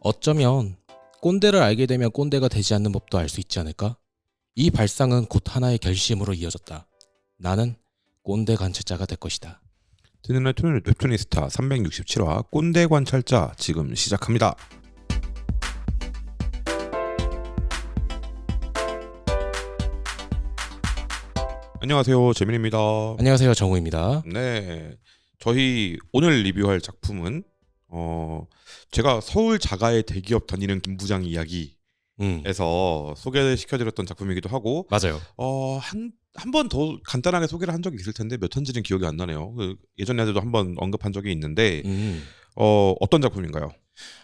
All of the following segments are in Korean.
어쩌면 꼰대를 알게 되면 꼰대가 되지 않는 법도 알 수 있지 않을까? 이 발상은 곧 하나의 결심으로 이어졌다. 나는 꼰대 관찰자가 될 것이다. 드는 웹툰이스타 367화 꼰대 관찰자 지금 시작합니다. 안녕하세요, 재민입니다. 안녕하세요, 정우입니다. 네, 저희 오늘 리뷰할 작품은 제가 서울 자가의 대기업 다니는 김 부장 이야기에서 소개시켜드렸던 작품이기도 하고, 맞아요. 한 번 더 간단하게 소개를 한 적이 있을 텐데 몇 회인지는 기억이 안 나네요. 예전에도 한 번 언급한 적이 있는데 어떤 작품인가요?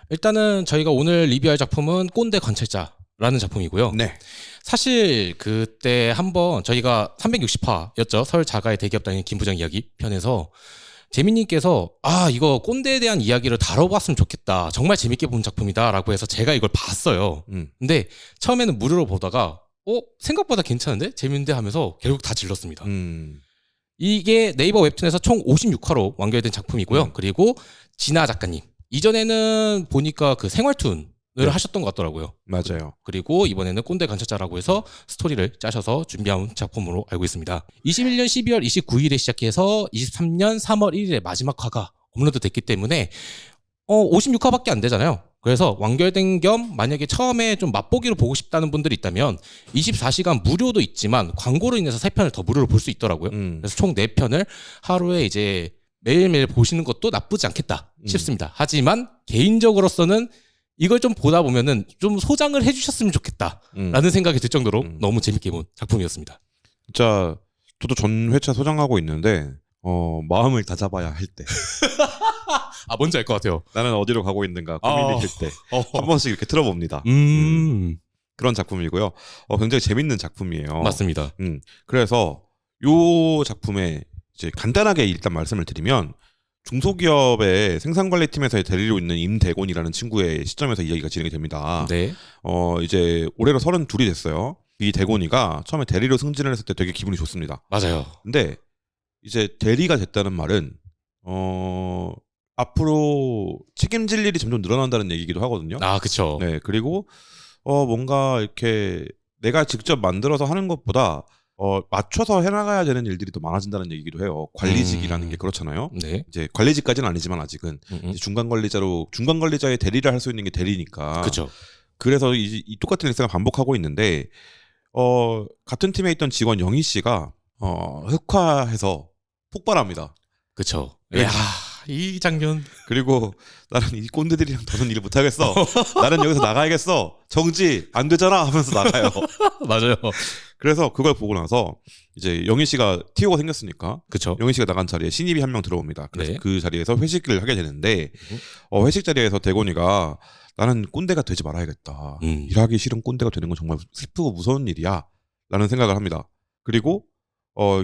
일단은 저희가 오늘 리뷰할 작품은 꼰대 관찰자라는 작품이고요. 네. 사실 그때 한번 저희가 360화였죠. 서울 자가의 대기업 다니는 김 부장 이야기 편에서 재민님께서 이거 꼰대에 대한 이야기를 다뤄봤으면 좋겠다. 정말 재밌게 본 작품이다 라고 해서 제가 이걸 봤어요. 근데 처음에는 무료로 보다가 생각보다 괜찮은데? 재밌는데 하면서 결국 다 질렀습니다. 이게 네이버 웹툰에서 총 56화로 완결된 작품이고요. 그리고 진아 작가님. 이전에는 보니까 그 생활툰을 하셨던 것 같더라고요. 맞아요. 그리고 이번에는 꼰대 관찰자라고 해서 스토리를 짜셔서 준비한 작품으로 알고 있습니다. 21년 12월 29일에 시작해서 23년 3월 1일에 마지막 화가 업로드 됐기 때문에 56화밖에 안 되잖아요. 그래서 완결된 겸 만약에 처음에 좀 맛보기로 보고 싶다는 분들이 있다면 24시간 무료도 있지만 광고로 인해서 3편을 더 무료로 볼 수 있더라고요. 그래서 총 4편을 하루에 이제 매일매일 보시는 것도 나쁘지 않겠다 싶습니다. 하지만 개인적으로서는 이걸 좀 보다 보면은 좀 소장을 해주셨으면 좋겠다라는 생각이 들 정도로 너무 재밌게 본 작품이었습니다. 진짜 저도 전 회차 소장하고 있는데 마음을 다잡아야 할 때 뭔지 알 것 같아요. 나는 어디로 가고 있는가 고민이 될 때 한 번씩 이렇게 틀어봅니다. 그런 작품이고요. 굉장히 재밌는 작품이에요. 맞습니다. 그래서 이 작품에 이제 간단하게 일단 말씀을 드리면 중소기업의 생산관리팀에서 데리러 있는 임대곤이라는 친구의 시점에서 이야기가 진행이 됩니다. 네. 이제 올해로 32이 됐어요. 이 대곤이가 처음에 대리로 승진을 했을 때 되게 기분이 좋습니다. 맞아요. 근데 이제 대리가 됐다는 말은 앞으로 책임질 일이 점점 늘어난다는 얘기기도 하거든요. 그쵸. 네, 그리고 뭔가 이렇게 내가 직접 만들어서 하는 것보다 맞춰서 해나가야 되는 일들이 더 많아진다는 얘기기도 해요. 관리직이라는 게 그렇잖아요. 네. 이제 관리직까지는 아니지만 아직은 이제 중간 관리자의 대리를 할 수 있는 게 대리니까. 그쵸. 그래서 이 똑같은 일상을 반복하고 있는데 같은 팀에 있던 직원 영희 씨가 흑화해서 폭발합니다. 그쵸. 네. 이 장면. 그리고 나는 이 꼰대들이랑 더는 일을 못하겠어. 나는 여기서 나가야겠어. 정지 안 되잖아 하면서 나가요. 맞아요. 그래서 그걸 보고 나서 이제 영희 씨가 TO가 생겼으니까 그쵸. 영희 씨가 나간 자리에 신입이 한 명 들어옵니다. 그래서 네. 그 자리에서 회식을 하게 되는데 회식 자리에서 대곤이가 나는 꼰대가 되지 말아야겠다. 일하기 싫은 꼰대가 되는 건 정말 슬프고 무서운 일이야. 라는 생각을 합니다. 그리고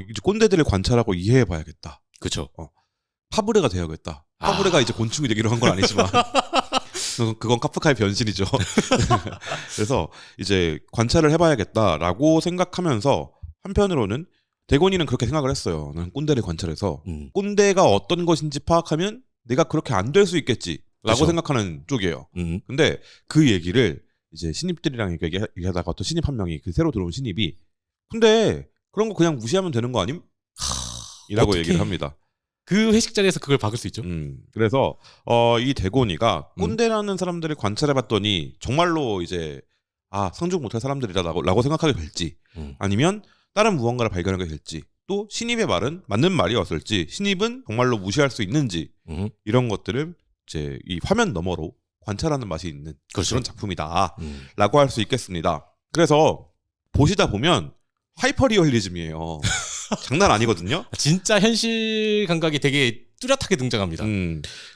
이제 꼰대들을 관찰하고 이해해봐야겠다. 그쵸. 파브레가 되어야겠다. 파브레가 이제 곤충이 되기로 한 건 아니지만 그건 카프카의 변신이죠. 그래서 이제 관찰을 해봐야겠다라고 생각하면서 한편으로는 대곤이는 그렇게 생각을 했어요. 나는 꼰대를 관찰해서 꼰대가 어떤 것인지 파악하면 내가 그렇게 안 될 수 있겠지라고 그쵸. 생각하는 쪽이에요. 근데 그 얘기를 이제 신입들이랑 얘기하다가 어떤 신입 한 명이 그 새로 들어온 신입이 근데 그런 거 그냥 무시하면 되는 거 아님? 이라고 어떡해. 얘기를 합니다. 그 회식 자리에서 그걸 박을 수 있죠. 그래서 이 대곤이가 꼰대라는 사람들을 관찰해봤더니 정말로 이제 상종 못할 사람들이라고 생각하게 될지 아니면 다른 무언가를 발견하게 될지 또 신입의 말은 맞는 말이었을지 신입은 정말로 무시할 수 있는지 이런 것들을 이제 이 화면 너머로 관찰하는 맛이 있는 그렇죠. 그런 작품이다라고 할 수 있겠습니다. 그래서 보시다 보면 하이퍼리얼리즘이에요. 장난 아니거든요. 진짜 현실 감각이 되게 뚜렷하게 등장합니다.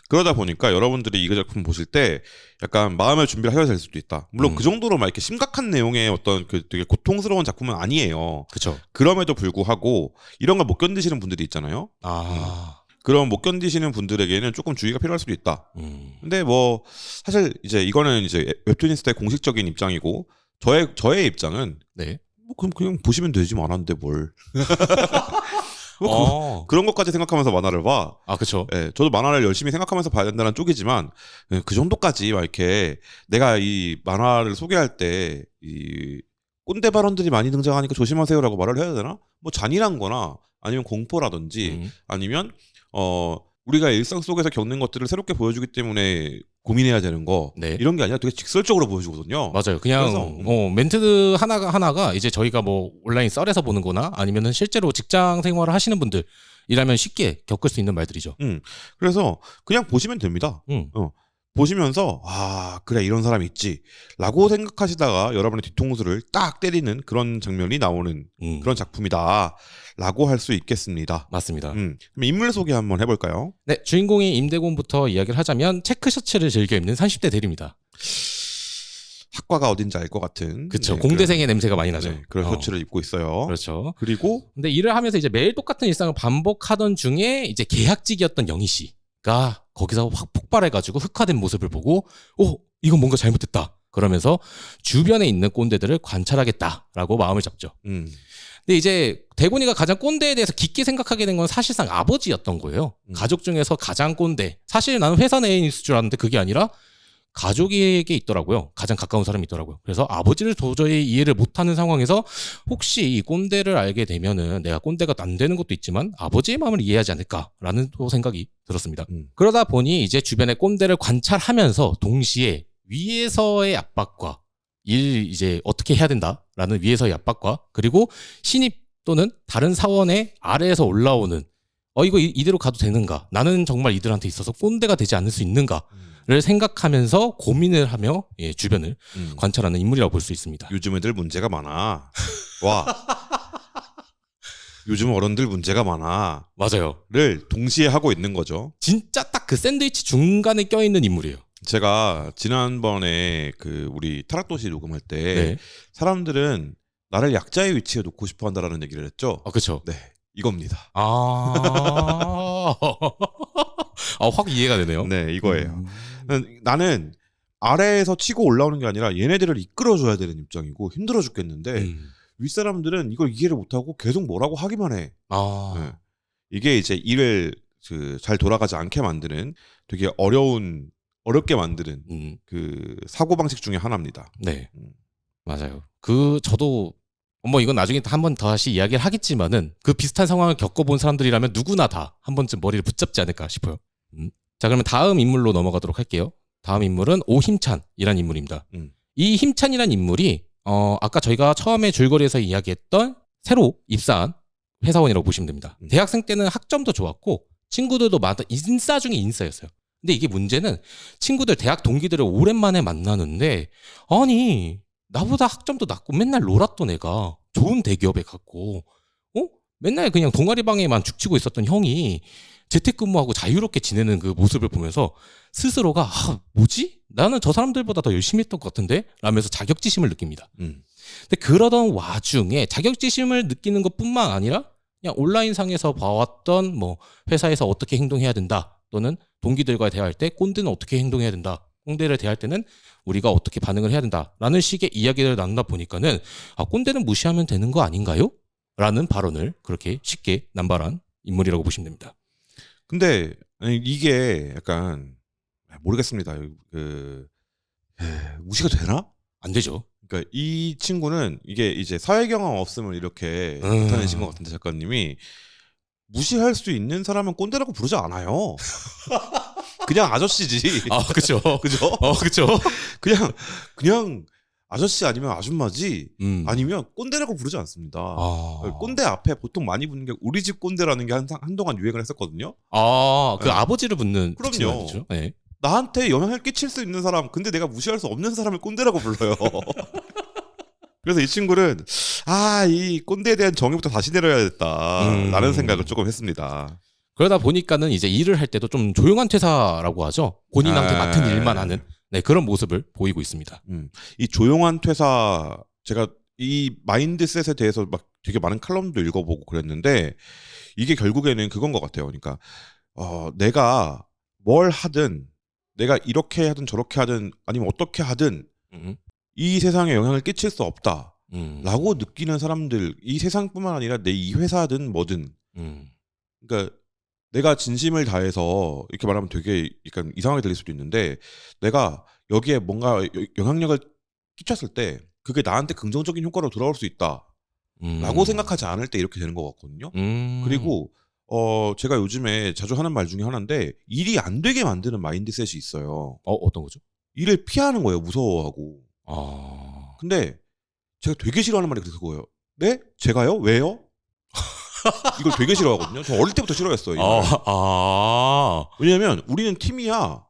그러다 보니까 여러분들이 이 작품 보실 때 약간 마음의 준비를 하셔야 될 수도 있다. 물론 그 정도로 막 이렇게 심각한 내용의 어떤 그 되게 고통스러운 작품은 아니에요. 그쵸. 그럼에도 불구하고 이런 걸 못 견디시는 분들이 있잖아요. 그럼 못 견디시는 분들에게는 조금 주의가 필요할 수도 있다. 근데 뭐 사실 이제 이거는 이제 웹툰이스트의 공식적인 입장이고 저의 입장은 네. 그럼 그냥 보시면 되지 말았는데 뭘. 그런 것까지 생각하면서 만화를 봐. 아, 그쵸. 예, 저도 만화를 열심히 생각하면서 봐야 된다는 쪽이지만 그 정도까지 막 이렇게 내가 이 만화를 소개할 때 이 꼰대 발언들이 많이 등장하니까 조심하세요라고 말을 해야 되나? 뭐 잔인한 거나 아니면 공포라든지 아니면 우리가 일상 속에서 겪는 것들을 새롭게 보여주기 때문에 고민해야 되는 거 네. 이런 게 아니라 되게 직설적으로 보여주거든요. 맞아요. 그냥 그래서, 멘트 하나가 이제 저희가 뭐 온라인 썰에서 보는 거나 아니면은 실제로 직장 생활을 하시는 분들이라면 쉽게 겪을 수 있는 말들이죠. 그래서 그냥 보시면 됩니다. 보시면서 그래 이런 사람이 있지 라고 생각하시다가 여러분의 뒤통수를 딱 때리는 그런 장면이 나오는 그런 작품이다 라고 할 수 있겠습니다. 맞습니다. 그럼 인물 소개 한번 해볼까요? 네, 주인공인 임대곤부터 이야기를 하자면 체크셔츠를 즐겨 입는 30대 대리입니다. 학과가 어딘지 알 것 같은 그렇죠. 공대생의 냄새가 많이 나죠. 네, 그런 셔츠를 입고 있어요. 그렇죠. 그리고 근데 일을 하면서 이제 매일 똑같은 일상을 반복하던 중에 이제 계약직이었던 영희 씨가 거기서 확 폭발해가지고 흑화된 모습을 보고 이건 뭔가 잘못됐다. 그러면서 주변에 있는 꼰대들을 관찰하겠다라고 마음을 잡죠. 근데 이제 대곤이가 가장 꼰대에 대해서 깊게 생각하게 된 건 사실상 아버지였던 거예요. 가족 중에서 가장 꼰대. 사실 나는 회사 내에 있을 줄 알았는데 그게 아니라 가족에게 있더라고요. 가장 가까운 사람이 있더라고요. 그래서 아버지를 도저히 이해를 못하는 상황에서 혹시 이 꼰대를 알게 되면은 내가 꼰대가 안 되는 것도 있지만 아버지의 마음을 이해하지 않을까라는 또 생각이 들었습니다. 그러다 보니 이제 주변의 꼰대를 관찰하면서 동시에 위에서의 압박과 이제 어떻게 해야 된다라는 위에서의 압박과 그리고 신입 또는 다른 사원의 아래에서 올라오는 이거 이대로 가도 되는가? 나는 정말 이들한테 있어서 꼰대가 되지 않을 수 있는가를 생각하면서 고민을 하며 주변을 관찰하는 인물이라고 볼 수 있습니다. 요즘 애들 문제가 많아. 요즘 어른들 문제가 많아. 맞아요.를 동시에 하고 있는 거죠. 진짜 딱 그 샌드위치 중간에 껴있는 인물이에요. 제가 지난번에 우리 타락도시 녹음할 때 사람들은 나를 약자의 위치에 놓고 싶어 한다라는 얘기를 했죠. 그렇죠. 네. 이겁니다. 확 이해가 되네요. 네, 이거예요. 나는 아래에서 치고 올라오는 게 아니라 얘네들을 이끌어줘야 되는 입장이고 힘들어 죽겠는데 윗사람들은 이걸 이해를 못하고 계속 뭐라고 하기만 해. 네. 이게 이제 일을 잘 돌아가지 않게 만드는 되게 어렵게 만드는 그 사고방식 중에 하나입니다. 네. 맞아요. 저도 이건 나중에 한 번 다시 이야기를 하겠지만은 그 비슷한 상황을 겪어본 사람들이라면 누구나 다 한 번쯤 머리를 붙잡지 않을까 싶어요. 자, 그러면 다음 인물로 넘어가도록 할게요. 다음 인물은 오힘찬이라는 인물입니다. 이 힘찬이라는 인물이 아까 저희가 처음에 줄거리에서 이야기했던 새로 입사한 회사원이라고 보시면 됩니다. 대학생 때는 학점도 좋았고 친구들도 많다. 인싸 중에 인싸였어요. 근데 이게 문제는 친구들 대학 동기들을 오랜만에 만나는데 아니 나보다 학점도 낮고 맨날 놀았던 애가 좋은 대기업에 갔고 맨날 그냥 동아리방에만 죽치고 있었던 형이 재택근무하고 자유롭게 지내는 그 모습을 보면서 스스로가 뭐지? 나는 저 사람들보다 더 열심히 했던 것 같은데? 라면서 자격지심을 느낍니다. 근데 그러던 와중에 자격지심을 느끼는 것뿐만 아니라 그냥 온라인상에서 봐왔던 회사에서 어떻게 행동해야 된다 또는 동기들과 대화할 때 꼰대는 어떻게 행동해야 된다 꼰대를 대할 때는 우리가 어떻게 반응을 해야 된다라는 식의 이야기를 나누다 보니까는 꼰대는 무시하면 되는 거 아닌가요? 라는 발언을 그렇게 쉽게 남발한 인물이라고 보시면 됩니다. 근데 이게 약간 모르겠습니다. 무시가 되나? 안 되죠. 그러니까 이 친구는 이게 이제 사회 경험 없으면 이렇게 나타내신 것 같은데 작가님이 무시할 수 있는 사람은 꼰대라고 부르지 않아요. 그냥 아저씨지. 그죠. 그죠? 그죠. 그냥 아저씨 아니면 아줌마지 아니면 꼰대라고 부르지 않습니다. 꼰대 앞에 보통 많이 붙는 게 우리 집 꼰대라는 게 한동안 유행을 했었거든요. 그 네. 아버지를 붙는. 그럼요. 네. 나한테 영향을 끼칠 수 있는 사람, 근데 내가 무시할 수 없는 사람을 꼰대라고 불러요. 그래서 이 친구는 이 꼰대에 대한 정의부터 다시 내려야겠다라는 생각을 조금 했습니다. 그러다 보니까는 이제 일을 할 때도 좀 조용한 퇴사라고 하죠. 본인한테 맡은 일만 하는 그런 모습을 보이고 있습니다. 이 조용한 퇴사, 제가 이 마인드셋에 대해서 막 되게 많은 칼럼도 읽어보고 그랬는데 이게 결국에는 그건 것 같아요. 그러니까 내가 뭘 하든 내가 이렇게 하든 저렇게 하든 아니면 어떻게 하든 이 세상에 영향을 끼칠 수 없다라고 느끼는 사람들, 이 세상뿐만 아니라 내 이 회사든 뭐든 그러니까 내가 진심을 다해서 이렇게 말하면 되게 약간 이상하게 들릴 수도 있는데 내가 여기에 뭔가 영향력을 끼쳤을 때 그게 나한테 긍정적인 효과로 돌아올 수 있다라고 생각하지 않을 때 이렇게 되는 것 같거든요. 그리고 제가 요즘에 자주 하는 말 중에 하나인데 일이 안 되게 만드는 마인드셋이 있어요. 어떤 거죠? 일을 피하는 거예요. 무서워하고. 아. 근데 제가 되게 싫어하는 말이 그거예요. 네? 제가요? 왜요? 이걸 되게 싫어하거든요. 저 어릴 때부터 싫어했어요. 이 말. 왜냐면 우리는 팀이야.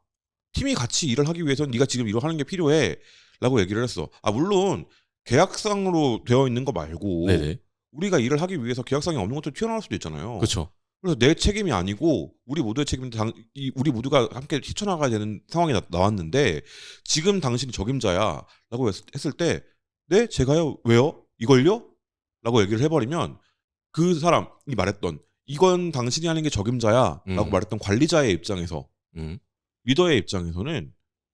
팀이 같이 일을 하기 위해서는 네가 지금 일을 하는 게 필요해. 라고 얘기를 했어. 물론 계약상으로 되어 있는 거 말고 네네. 우리가 일을 하기 위해서 계약상에 없는 것도 튀어나올 수도 있잖아요. 그렇죠. 그래서 내 책임이 아니고 우리 모두의 책임인데 우리 모두가 함께 헤쳐나가야 되는 상황이 나왔는데 지금 당신이 적임자야 라고 했을 때 네? 제가요? 왜요? 이걸요? 라고 얘기를 해버리면 그 사람이 말했던 이건 당신이 하는 게 적임자야 라고 말했던 관리자의 입장에서 리더의 입장에서는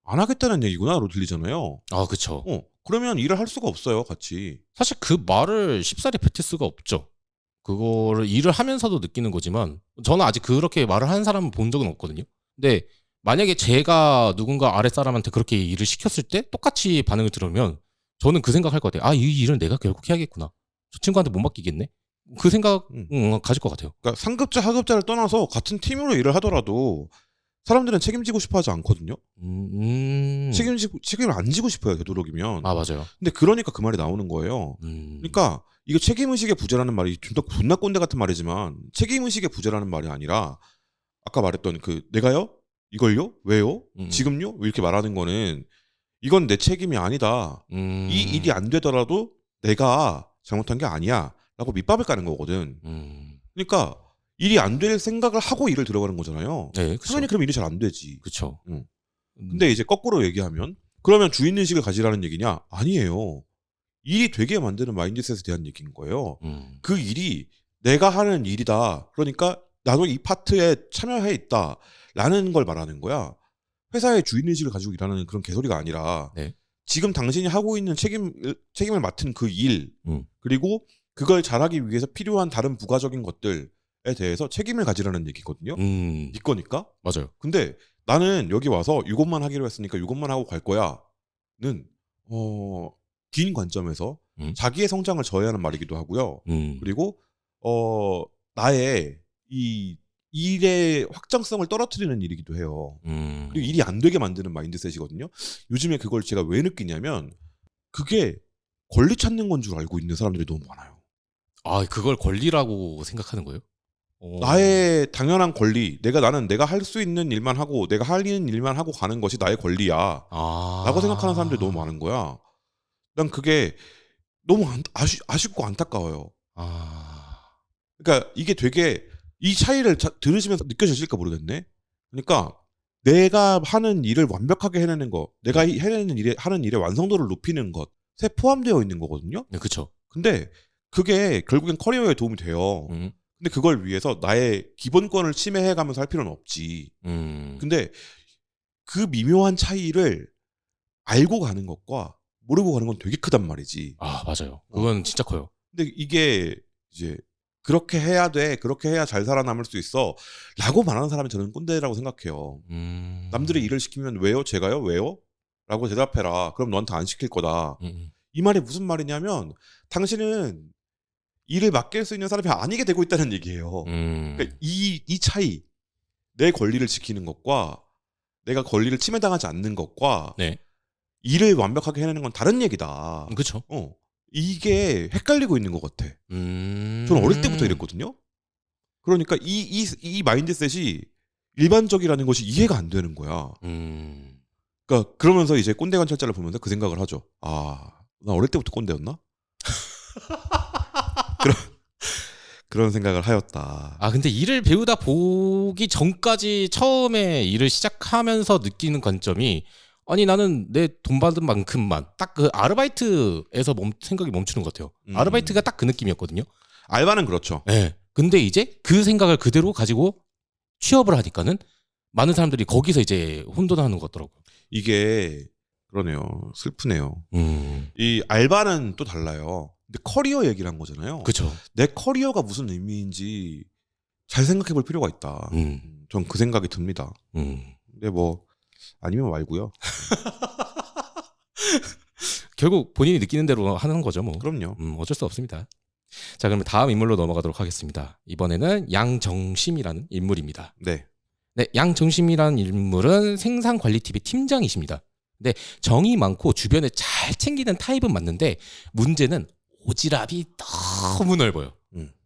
안 하겠다는 얘기구나로 들리잖아요. 그렇죠. 그러면 일을 할 수가 없어요, 같이. 사실 그 말을 쉽사리 뱉을 수가 없죠. 그거를 일을 하면서도 느끼는 거지만 저는 아직 그렇게 말을 하는 사람은 본 적은 없거든요. 근데 만약에 제가 누군가 아랫사람한테 그렇게 일을 시켰을 때 똑같이 반응을 들으면 저는 그 생각할 것 같아요. 이 일은 내가 결국 해야겠구나. 저 친구한테 못 맡기겠네. 그 생각 가질 것 같아요. 그러니까 상급자 하급자를 떠나서 같은 팀으로 일을 하더라도 사람들은 책임지고 싶어하지 않거든요. 책임을 안 지고 싶어요, 되도록이면. 맞아요. 근데 그러니까 그 말이 나오는 거예요. 그러니까 이거 책임의식의 부재라는 말이 존나 꼰대 같은 말이지만 책임의식의 부재라는 말이 아니라 아까 말했던 그 내가요? 이걸요? 왜요? 지금요? 이렇게 말하는 거는 이건 내 책임이 아니다. 이 일이 안 되더라도 내가 잘못한 게 아니야. 라고 밑밥을 까는 거거든. 그러니까 일이 안 될 생각을 하고 일을 들어가는 거잖아요. 네, 그쵸. 당연히 그럼 일이 잘 안 되지. 그렇죠. 근데 이제 거꾸로 얘기하면 그러면 주인의식을 가지라는 얘기냐? 아니에요. 일이 되게 만드는 마인드셋에 대한 얘기인 거예요. 그 일이 내가 하는 일이다. 그러니까 나도 이 파트에 참여해 있다. 라는 걸 말하는 거야. 회사의 주인의식을 가지고 일하는 그런 개소리가 아니라 네. 지금 당신이 하고 있는 책임을 맡은 그 일 그리고 그걸 잘하기 위해서 필요한 다른 부가적인 것들에 대해서 책임을 가지라는 얘기거든요. 네 거니까. 맞아요. 근데 나는 여기 와서 이것만 하기로 했으니까 이것만 하고 갈 거야는 긴 관점에서 자기의 성장을 저해하는 말이기도 하고요. 그리고 나의 이 일의 확장성을 떨어뜨리는 일이기도 해요. 그리고 일이 안 되게 만드는 마인드셋이거든요. 요즘에 그걸 제가 왜 느끼냐면 그게 권리 찾는 건 줄 알고 있는 사람들이 너무 많아요. 그걸 권리라고 생각하는 거예요? 나의 당연한 권리, 나는 내가 할 수 있는 일만 하고 내가 할 일만 하고 가는 것이 나의 권리야 라고 생각하는 사람들이 너무 많은 거야. 난 그게 너무 아쉽고 안타까워요. 그러니까 이게 되게 이 차이를 들으시면서 느껴지실까 모르겠네. 그러니까 내가 하는 일을 완벽하게 해내는 거, 내가 하는 일의 완성도를 높이는 것에 포함되어 있는 거거든요. 네, 그렇죠. 근데 그게 결국엔 커리어에 도움이 돼요. 근데 그걸 위해서 나의 기본권을 침해해가면서 할 필요는 없지. 근데 그 미묘한 차이를 알고 가는 것과 모르고 가는 건 되게 크단 말이지. 맞아요. 그건 진짜 커요. 근데 이게 이제 그렇게 해야 돼. 그렇게 해야 잘 살아남을 수 있어. 라고 말하는 사람이 저는 꼰대라고 생각해요. 남들이 일을 시키면 왜요? 제가요? 왜요? 라고 대답해라. 그럼 너한테 안 시킬 거다. 이 말이 무슨 말이냐면 당신은 일을 맡길 수 있는 사람이 아니게 되고 있다는 얘기예요. 그러니까 이 차이, 내 권리를 지키는 것과 내가 권리를 침해당하지 않는 것과 네. 일을 완벽하게 해내는 건 다른 얘기다. 그렇죠. 이게 헷갈리고 있는 것 같아. 저는 어릴 때부터 이랬거든요. 그러니까 이 마인드셋이 일반적이라는 것이 이해가 안 되는 거야. 그러니까 그러면서 이제 꼰대 관찰자를 보면서 그 생각을 하죠. 나 어릴 때부터 꼰대였나? 그런 생각을 하였다. 근데 일을 배우다 보기 전까지 처음에 일을 시작하면서 느끼는 관점이 나는 내 돈 받은 만큼만 딱 그 아르바이트에서 생각이 멈추는 것 같아요. 아르바이트가 딱 그 느낌이었거든요. 알바는 그렇죠. 네. 근데 이제 그 생각을 그대로 가지고 취업을 하니까는 많은 사람들이 거기서 이제 혼돈하는 것 같더라고요. 이게 그러네요. 슬프네요. 이 알바는 또 달라요. 근데 커리어 얘기를 한 거잖아요. 그렇죠. 내 커리어가 무슨 의미인지 잘 생각해 볼 필요가 있다. 전 그 생각이 듭니다. 근데 뭐 아니면 말고요. 결국 본인이 느끼는 대로 하는 거죠, 뭐. 그럼요. 어쩔 수 없습니다. 자, 그러면 다음 인물로 넘어가도록 하겠습니다. 이번에는 양정심이라는 인물입니다. 네. 네, 양정심이라는 인물은 생산관리팀의 팀장이십니다. 근데 정이 많고 주변에 잘 챙기는 타입은 맞는데 문제는 오지랖이 너무 넓어요.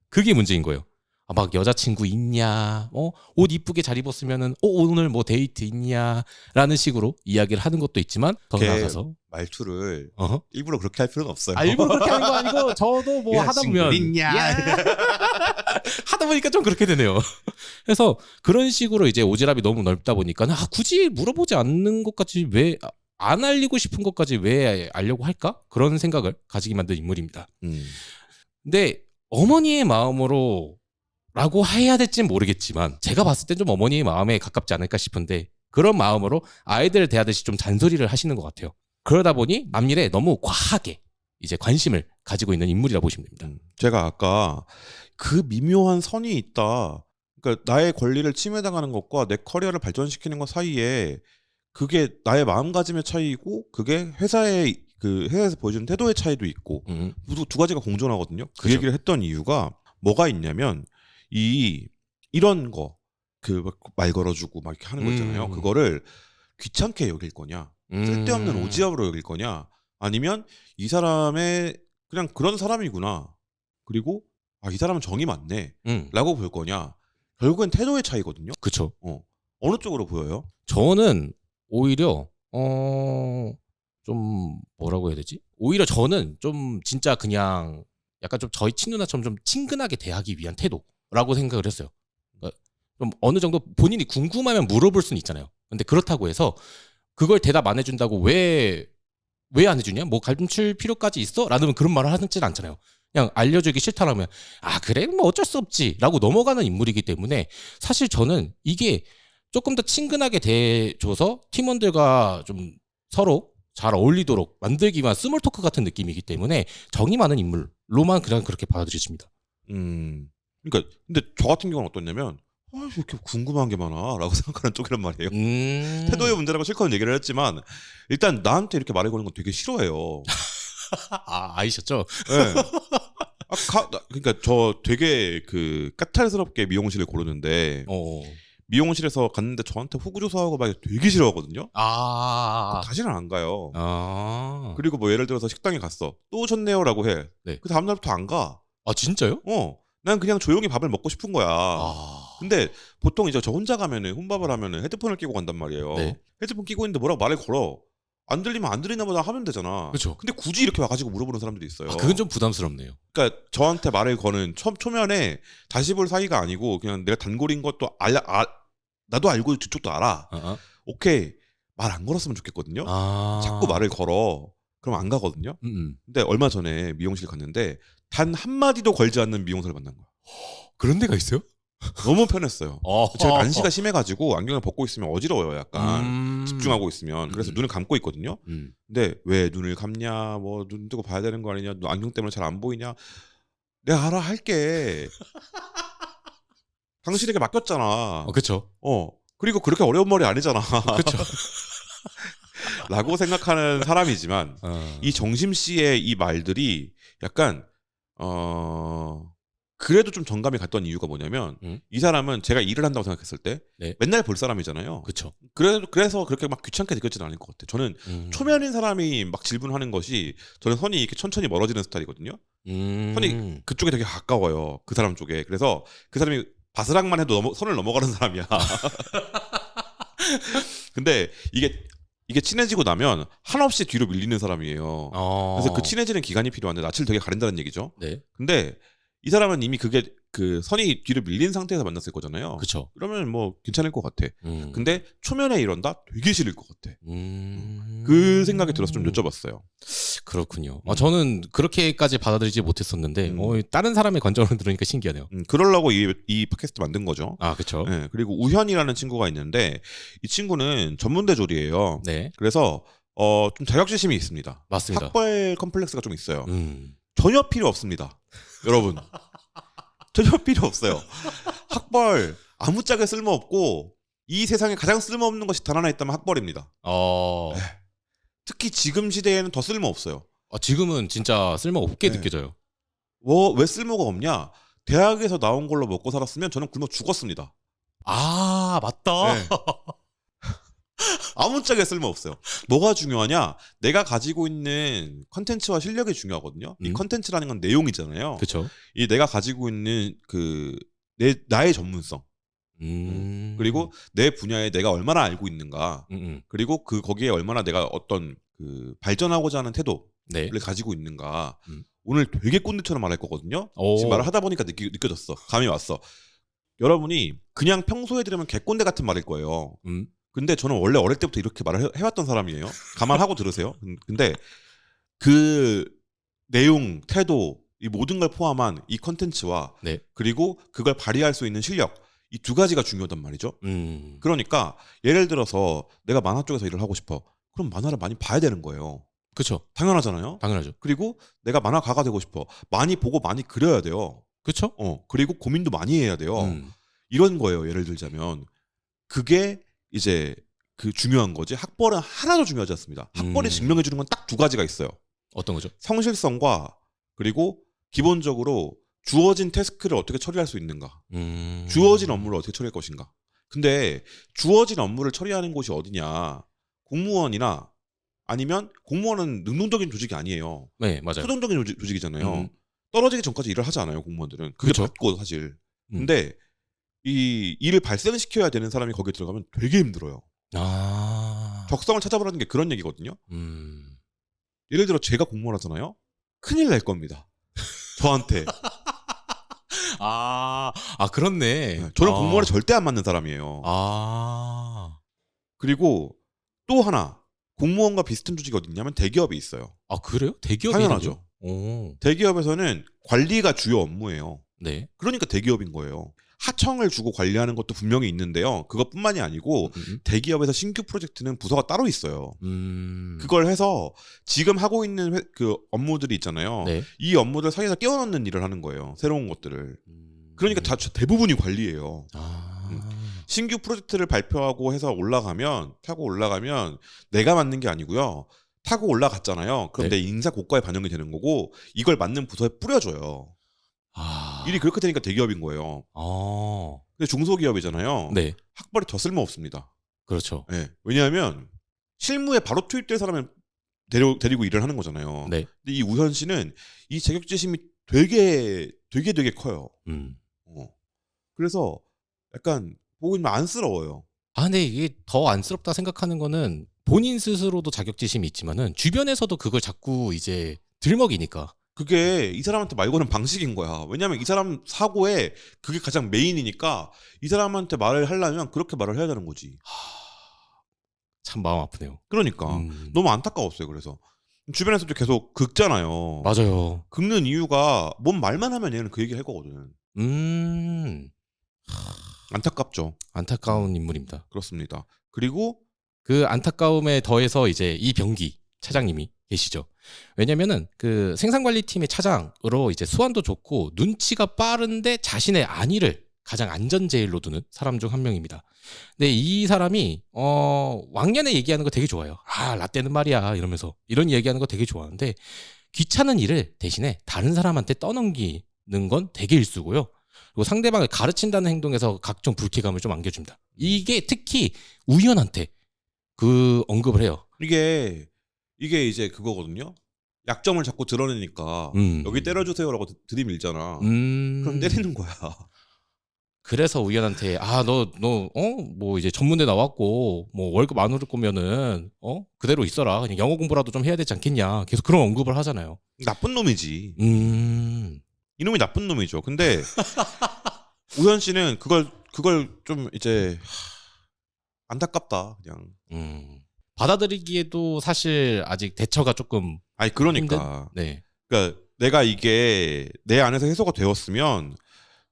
그게 문제인 거예요. 아, 막 여자친구 있냐, 옷 이쁘게 잘 입었으면은 오늘 뭐 데이트 있냐라는 식으로 이야기를 하는 것도 있지만 더 나아가서 말투를 어허? 일부러 그렇게 할 필요는 없어요. 아, 일부러 그렇게 하는 거 아니고 저도 뭐 하다 보면 있냐? 하다 보니까 좀 그렇게 되네요. 그래서 그런 식으로 이제 오지랖이 너무 넓다 보니까 굳이 물어보지 않는 것까지 왜 안 알리고 싶은 것까지 왜 알려고 할까? 그런 생각을 가지게 만든 인물입니다. 근데 어머니의 마음으로 라고 해야 될지는 모르겠지만 제가 봤을 땐 좀 어머니의 마음에 가깝지 않을까 싶은데 그런 마음으로 아이들을 대하듯이 좀 잔소리를 하시는 것 같아요. 그러다 보니 남일에 너무 과하게 이제 관심을 가지고 있는 인물이라 보시면 됩니다. 제가 아까 그 미묘한 선이 있다. 그러니까 나의 권리를 침해당하는 것과 내 커리어를 발전시키는 것 사이에 그게 나의 마음가짐의 차이이고 그게 회사에서 보여주는 태도의 차이도 있고 모두 두 가지가 공존하거든요. 그 그렇죠. 얘기를 했던 이유가 뭐가 있냐면 이런 거 그 말 걸어주고 막 이렇게 하는 거 있잖아요. 그거를 귀찮게 여길 거냐, 쓸데없는 오지랖으로 여길 거냐, 아니면 이 사람의 그냥 그런 사람이구나. 그리고 이 사람은 정이 많네라고 볼 거냐. 결국엔 태도의 차이거든요. 그렇죠. 어느 쪽으로 보여요? 저는 오히려 좀 뭐라고 해야 되지? 오히려 저는 좀 진짜 그냥 약간 좀 저희 친누나처럼 좀 친근하게 대하기 위한 태도라고 생각을 했어요. 그러니까 좀 어느 정도 본인이 궁금하면 물어볼 수는 있잖아요. 근데 그렇다고 해서 그걸 대답 안 해준다고 왜 안 해주냐? 뭐 감출 필요까지 있어? 라는 그런 말을 하지는 않잖아요. 그냥 알려주기 싫다라면 그래 뭐 어쩔 수 없지 라고 넘어가는 인물이기 때문에 사실 저는 이게 조금 더 친근하게 대줘서 팀원들과 좀 서로 잘 어울리도록 만들기 위한 스몰 토크 같은 느낌이기 때문에 정이 많은 인물로만 그냥 그렇게 받아들여집니다. 그러니까 근데 저 같은 경우는 어떠냐면 왜 이렇게 궁금한 게 많아라고 생각하는 쪽이란 말이에요. 태도의 문제라고 실컷 얘기를 했지만 일단 나한테 이렇게 말을 거는 건 되게 싫어해요. 아이셨죠? 네. 그러니까 저 되게 그 까탈스럽게 미용실을 고르는데 미용실에서 갔는데 저한테 호구조사하고 막 되게 싫어하거든요. 다시는 안 가요. 그리고 뭐 예를 들어서 식당에 갔어. 또 오셨네요라고 해. 네. 그 다음 날부터 안 가. 진짜요? 난 그냥 조용히 밥을 먹고 싶은 거야. 근데 보통 이제 저 혼자 가면은 혼밥을 하면은 헤드폰을 끼고 간단 말이에요. 네. 헤드폰 끼고 있는데 뭐라고 말을 걸어. 안 들리면 안 들리나 보다 하면 되잖아. 그렇죠. 근데 굳이 이렇게 와가지고 물어보는 사람들이 있어요. 그건 좀 부담스럽네요. 그러니까 저한테 말을 거는 초면에 다시 볼 사이가 아니고 그냥 내가 단골인 것도 나도 알고 저쪽도 알아. 오케이. 말 안 걸었으면 좋겠거든요. 자꾸 말을 걸어. 그럼 안 가거든요. 근데 얼마 전에 미용실 갔는데 단 한마디도 걸지 않는 미용사를 만난 거야. 그런 데가 있어요? 너무 편했어요. 제가 난시가 심해가지고 안경을 벗고 있으면 어지러워요. 약간 집중하고 있으면. 그래서 눈을 감고 있거든요. 근데 왜 눈을 감냐, 뭐 눈 뜨고 봐야 되는 거 아니냐, 안경 때문에 잘 안 보이냐. 내가 알아 할게. 당신에게 맡겼잖아. 그렇죠. 그리고 그렇게 어려운 말이 아니잖아. 그렇죠. 라고 생각하는 사람이지만 이 정심 씨의 이 말들이 약간 그래도 좀 정감이 갔던 이유가 뭐냐면 이 사람은 제가 일을 한다고 생각했을 때 맨날 볼 사람이잖아요. 그렇죠. 그래서 그렇게 막 귀찮게 느껴지는 않을 것 같아요. 저는 초면인 사람이 막 질문하는 것이 저는 선이 이렇게 천천히 멀어지는 스타일이거든요. 선이 그쪽에 되게 가까워요. 그 사람 쪽에. 그래서 그 사람이 바스락만 해도 선을 넘어가는 사람이야. 근데 이게 친해지고 나면 한없이 뒤로 밀리는 사람이에요. 그래서 그 친해지는 기간이 필요한데 낯을 되게 가린다는 얘기죠. 네. 근데 이 사람은 이미 그게 그 선이 뒤로 밀린 상태에서 만났을 거잖아요. 그렇죠. 그러면 뭐 괜찮을 것 같아. 근데 초면에 이런다? 되게 싫을 것 같아. 그 생각이 들어서 좀 여쭤봤어요. 그렇군요. 저는 그렇게까지 받아들이지 못했었는데 다른 사람의 관점을 들으니까 신기하네요. 그러려고 이 팟캐스트 만든 거죠. 그렇죠. 네, 그리고 우현이라는 친구가 있는데 이 친구는 전문대졸이에요. 네. 그래서 좀 자격지심이 있습니다. 맞습니다. 학벌 컴플렉스가 좀 있어요. 전혀 필요 없습니다. 여러분. 전혀 필요 없어요. 학벌 아무짝에 쓸모없고 이 세상에 가장 쓸모없는 것이 단 하나 있다면 학벌입니다. 어. 네. 특히 지금 시대에는 더 쓸모없어요. 지금은 진짜 쓸모 없게 네. 느껴져요. 왜 쓸모가 없냐? 대학에서 나온 걸로 먹고 살았으면 저는 굶어 죽었습니다. 아, 맞다. 네. 아무짝에 쓸모없어요. 뭐가 중요하냐? 내가 가지고 있는 컨텐츠와 실력이 중요하거든요. 이 컨텐츠라는 건 내용이잖아요. 그렇죠. 이 내가 가지고 있는 나의 전문성. 그리고 내 분야에 내가 얼마나 알고 있는가. 그리고 거기에 얼마나 내가 어떤 발전하고자 하는 태도를 네. 가지고 있는가. 오늘 되게 꼰대처럼 말할 거거든요. 오. 지금 말을 하다 보니까 느껴졌어. 감이 왔어. 여러분이 그냥 평소에 들으면 개꼰대 같은 말일 거예요. 근데 저는 원래 어릴 때부터 이렇게 말을 해왔던 사람이에요. 감안하고 들으세요. 근데 그 내용, 태도, 이 모든 걸 포함한 이 컨텐츠와 네. 그리고 그걸 발휘할 수 있는 실력, 이 두 가지가 중요하단 말이죠. 그러니까 예를 들어서 내가 만화 쪽에서 일을 하고 싶어. 그럼 만화를 많이 봐야 되는 거예요. 그렇죠. 당연하잖아요. 당연하죠. 그리고 내가 만화가가 되고 싶어. 많이 보고 많이 그려야 돼요. 그렇죠. 그리고 고민도 많이 해야 돼요. 이런 거예요. 예를 들자면 그게 이제 중요한 거지. 학벌은 하나도 중요하지 않습니다. 학벌이 증명해 주는 건 딱 두 가지가 있어요. 어떤 거죠? 성실성과 그리고 기본적으로 주어진 태스크를 어떻게 처리할 수 있는가. 주어진 업무를 어떻게 처리할 것인가. 근데 주어진 업무를 처리하는 곳이 어디냐. 공무원이나 아니면 공무원은 능동적인 조직이 아니에요. 네, 맞아요. 수동적인 조직이잖아요. 떨어지기 전까지 일을 하지 않아요. 공무원들은. 그게 그쵸? 맞고 사실. 근데 이 일을 발생시켜야 되는 사람이 거기에 들어가면 되게 힘들어요. 적성을 찾아보라는 게 그런 얘기거든요. 예를 들어 제가 공무원 하잖아요. 큰일 날 겁니다. 저한테. 그렇네. 네, 저는 공무원에 절대 안 맞는 사람이에요. 그리고 또 하나 공무원과 비슷한 조직이 어디 있냐면 대기업이 있어요. 그래요? 대기업이 당연하죠. 대기업에서는 관리가 주요 업무예요. 네. 그러니까 대기업인 거예요. 하청을 주고 관리하는 것도 분명히 있는데요. 그것뿐만이 아니고 대기업에서 신규 프로젝트는 부서가 따로 있어요. 그걸 해서 지금 하고 있는 그 업무들이 있잖아요. 네. 이 업무들 사이에서 끼워넣는 일을 하는 거예요. 새로운 것들을. 그러니까 대부분이 관리예요. 신규 프로젝트를 발표하고 해서 타고 올라가면 내가 맡는 게 아니고요. 타고 올라갔잖아요. 그럼 네. 내 인사 고과에 반영이 되는 거고 이걸 맞는 부서에 뿌려줘요. 일이 그렇게 되니까 대기업인 거예요. 근데 중소기업이잖아요. 네. 학벌이 더 쓸모없습니다. 그렇죠. 네. 왜냐하면 실무에 바로 투입될 사람을 데리고 일을 하는 거잖아요. 네. 근데 이 우현 씨는 이 자격지심이 되게 커요. 그래서 약간 보고 있으면 안쓰러워요. 근데 이게 더 안쓰럽다 생각하는 거는 본인 스스로도 자격지심이 있지만은 주변에서도 그걸 자꾸 이제 들먹이니까. 그게 이 사람한테 말 거는 방식인 거야. 왜냐하면 이 사람 사고에 그게 가장 메인이니까 이 사람한테 말을 하려면 그렇게 말을 해야 되는 거지. 참 마음 아프네요. 그러니까 너무 안타까웠어요. 그래서 주변에서도 계속 긁잖아요. 맞아요. 긁는 이유가 뭔 말만 하면 얘는 그 얘기 할 거거든. 안타깝죠. 안타까운 인물입니다. 그렇습니다. 그리고 그 안타까움에 더해서 이제 이병기 차장님이 계시죠. 왜냐면은 그 생산관리팀의 차장으로 이제 수완도 좋고 눈치가 빠른데 자신의 안위를 가장 안전제일로 두는 사람 중 한 명입니다. 근데 이 사람이 왕년에 얘기하는 거 되게 좋아요. 라떼는 말이야 이러면서 이런 얘기하는 거 되게 좋아하는데 귀찮은 일을 대신에 다른 사람한테 떠넘기는 건 되게 일수고요. 그리고 상대방을 가르친다는 행동에서 각종 불쾌감을 좀 안겨줍니다. 이게 특히 우연한테 그 언급을 해요. 이게 이제 그거거든요. 약점을 자꾸 드러내니까 여기 때려주세요라고 들이밀잖아. 그럼 때리는 거야. 그래서 우연한테 뭐 이제 전문대 나왔고 뭐 월급 안 오를 거면은 그대로 있어라. 그냥 영어 공부라도 좀 해야 되지 않겠냐. 계속 그런 언급을 하잖아요. 나쁜 놈이지. 이놈이 나쁜 놈이죠. 근데 우현 씨는 그걸 좀 이제 안타깝다 그냥. 받아들이기에도 사실 아직 대처가 조금 그러니까. 네. 그러니까 내가 이게 내 안에서 해소가 되었으면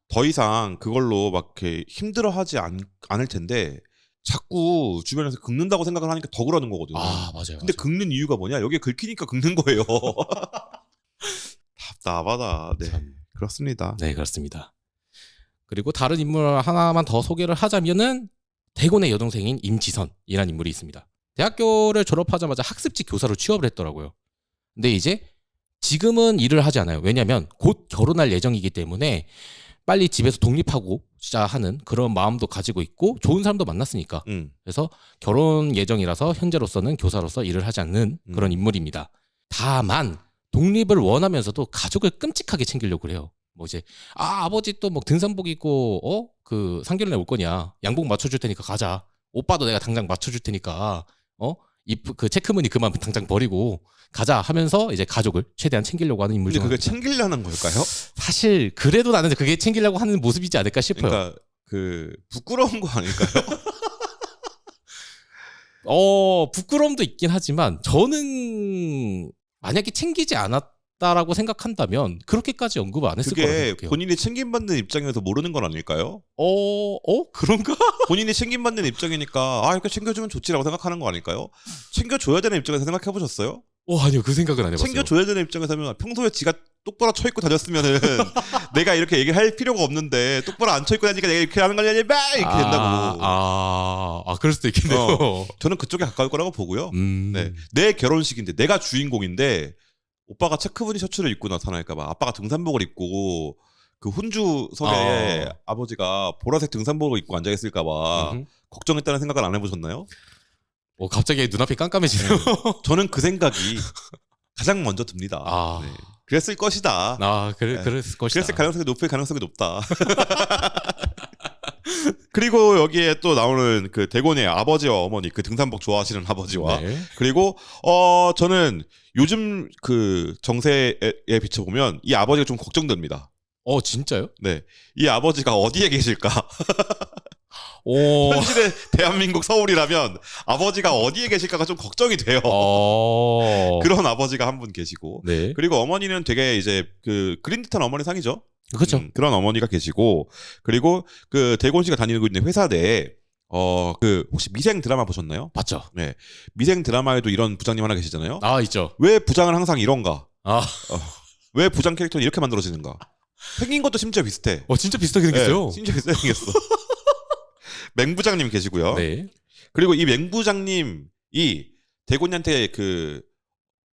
더 이상 그걸로 막 이렇게 힘들어하지 않을 텐데 자꾸 주변에서 긁는다고 생각을 하니까 더 그러는 거거든요. 맞아요. 근데 긁는 이유가 뭐냐? 여기에 긁히니까 긁는 거예요. 답답하다. 네. 참. 그렇습니다. 네, 그렇습니다. 그리고 다른 인물 하나만 더 소개를 하자면은 대곤의 여동생인 임지선이라는 인물이 있습니다. 대학교를 졸업하자마자 학습지 교사로 취업을 했더라고요. 근데 이제 지금은 일을 하지 않아요. 왜냐하면 곧 결혼할 예정이기 때문에 빨리 집에서 독립하고자 하는 그런 마음도 가지고 있고 좋은 사람도 만났으니까. 그래서 결혼 예정이라서 현재로서는 교사로서 일을 하지 않는 그런 인물입니다. 다만 독립을 원하면서도 가족을 끔찍하게 챙기려고 그래요. 뭐 이제 아버지 또 뭐 등산복 입고 그 상견례 올 거냐, 양복 맞춰줄 테니까 가자. 오빠도 내가 당장 맞춰줄 테니까 그 체크무늬 그만 당장 버리고 가자 하면서 이제 가족을 최대한 챙기려고 하는 인물 중 근데 그게 하나입니다. 챙기려는 걸까요? 사실 그래도 나는 그게 챙기려고 하는 모습이지 않을까 싶어요. 그러니까 그 부끄러운 거 아닐까요? 부끄러움도 있긴 하지만 저는 만약에 챙기지 않았다라고 생각한다면 그렇게까지 언급을 안 했을 거라고 그게 생각해요. 본인이 챙김받는 입장에서 모르는 건 아닐까요? 그런가? 본인이 챙김받는 입장이니까 이렇게 챙겨주면 좋지라고 생각하는 거 아닐까요? 챙겨줘야 되는 입장에서 생각해 보셨어요? 아니요, 그 생각은 안 해봤어요. 챙겨줘야 되는 입장에서면 평소에 지가 똑바로 쳐입고 다녔으면은 내가 이렇게 얘기를 할 필요가 없는데 똑바로 안 쳐입고 다니니까 내가 이렇게 하는 거 아니야? 막 이렇게 된다고. 그럴 수도 있겠네요. 저는 그쪽에 가까울 거라고 보고요. 음. 네, 내 결혼식인데 내가 주인공인데 오빠가 체크무늬 셔츠를 입고 나타날까봐 아빠가 등산복을 입고 그 훈주석에 아버지가 보라색 등산복을 입고 앉아 있을까봐 걱정했다는 생각을 안 해보셨나요? 갑자기 눈앞이 깜깜해지네요. 저는 그 생각이 가장 먼저 듭니다. 네. 그랬을 것이다. 그랬을 것이다. 그랬을 가능성이 높다. 그리고 여기에 또 나오는 그 대곤의 아버지와 어머니, 그 등산복 좋아하시는 아버지와 네. 그리고 저는 요즘 그 정세에 비춰보면 이 아버지가 좀 걱정됩니다. 진짜요? 네, 이 아버지가 어디에 계실까? 오. 현실의 대한민국 서울이라면 아버지가 어디에 계실까가 좀 걱정이 돼요. 그런 아버지가 한 분 계시고, 네. 그리고 어머니는 되게 이제 그 그린 듯한 어머니 상이죠. 그렇죠. 그런 어머니가 계시고, 그리고 그 대곤 씨가 다니고 있는 회사 내에 그 혹시 미생 드라마 보셨나요? 맞죠. 네, 미생 드라마에도 이런 부장님 하나 계시잖아요. 있죠. 왜 부장은 항상 이런가? 아. 왜 부장 캐릭터는 이렇게 만들어지는가? 생긴 것도 심지어 비슷해. 진짜 비슷하게 생겼어요. 네, 심지어 비슷하게 생겼어. 맹부장님 계시고요. 네. 그리고 이 맹부장님이 대곤이한테 그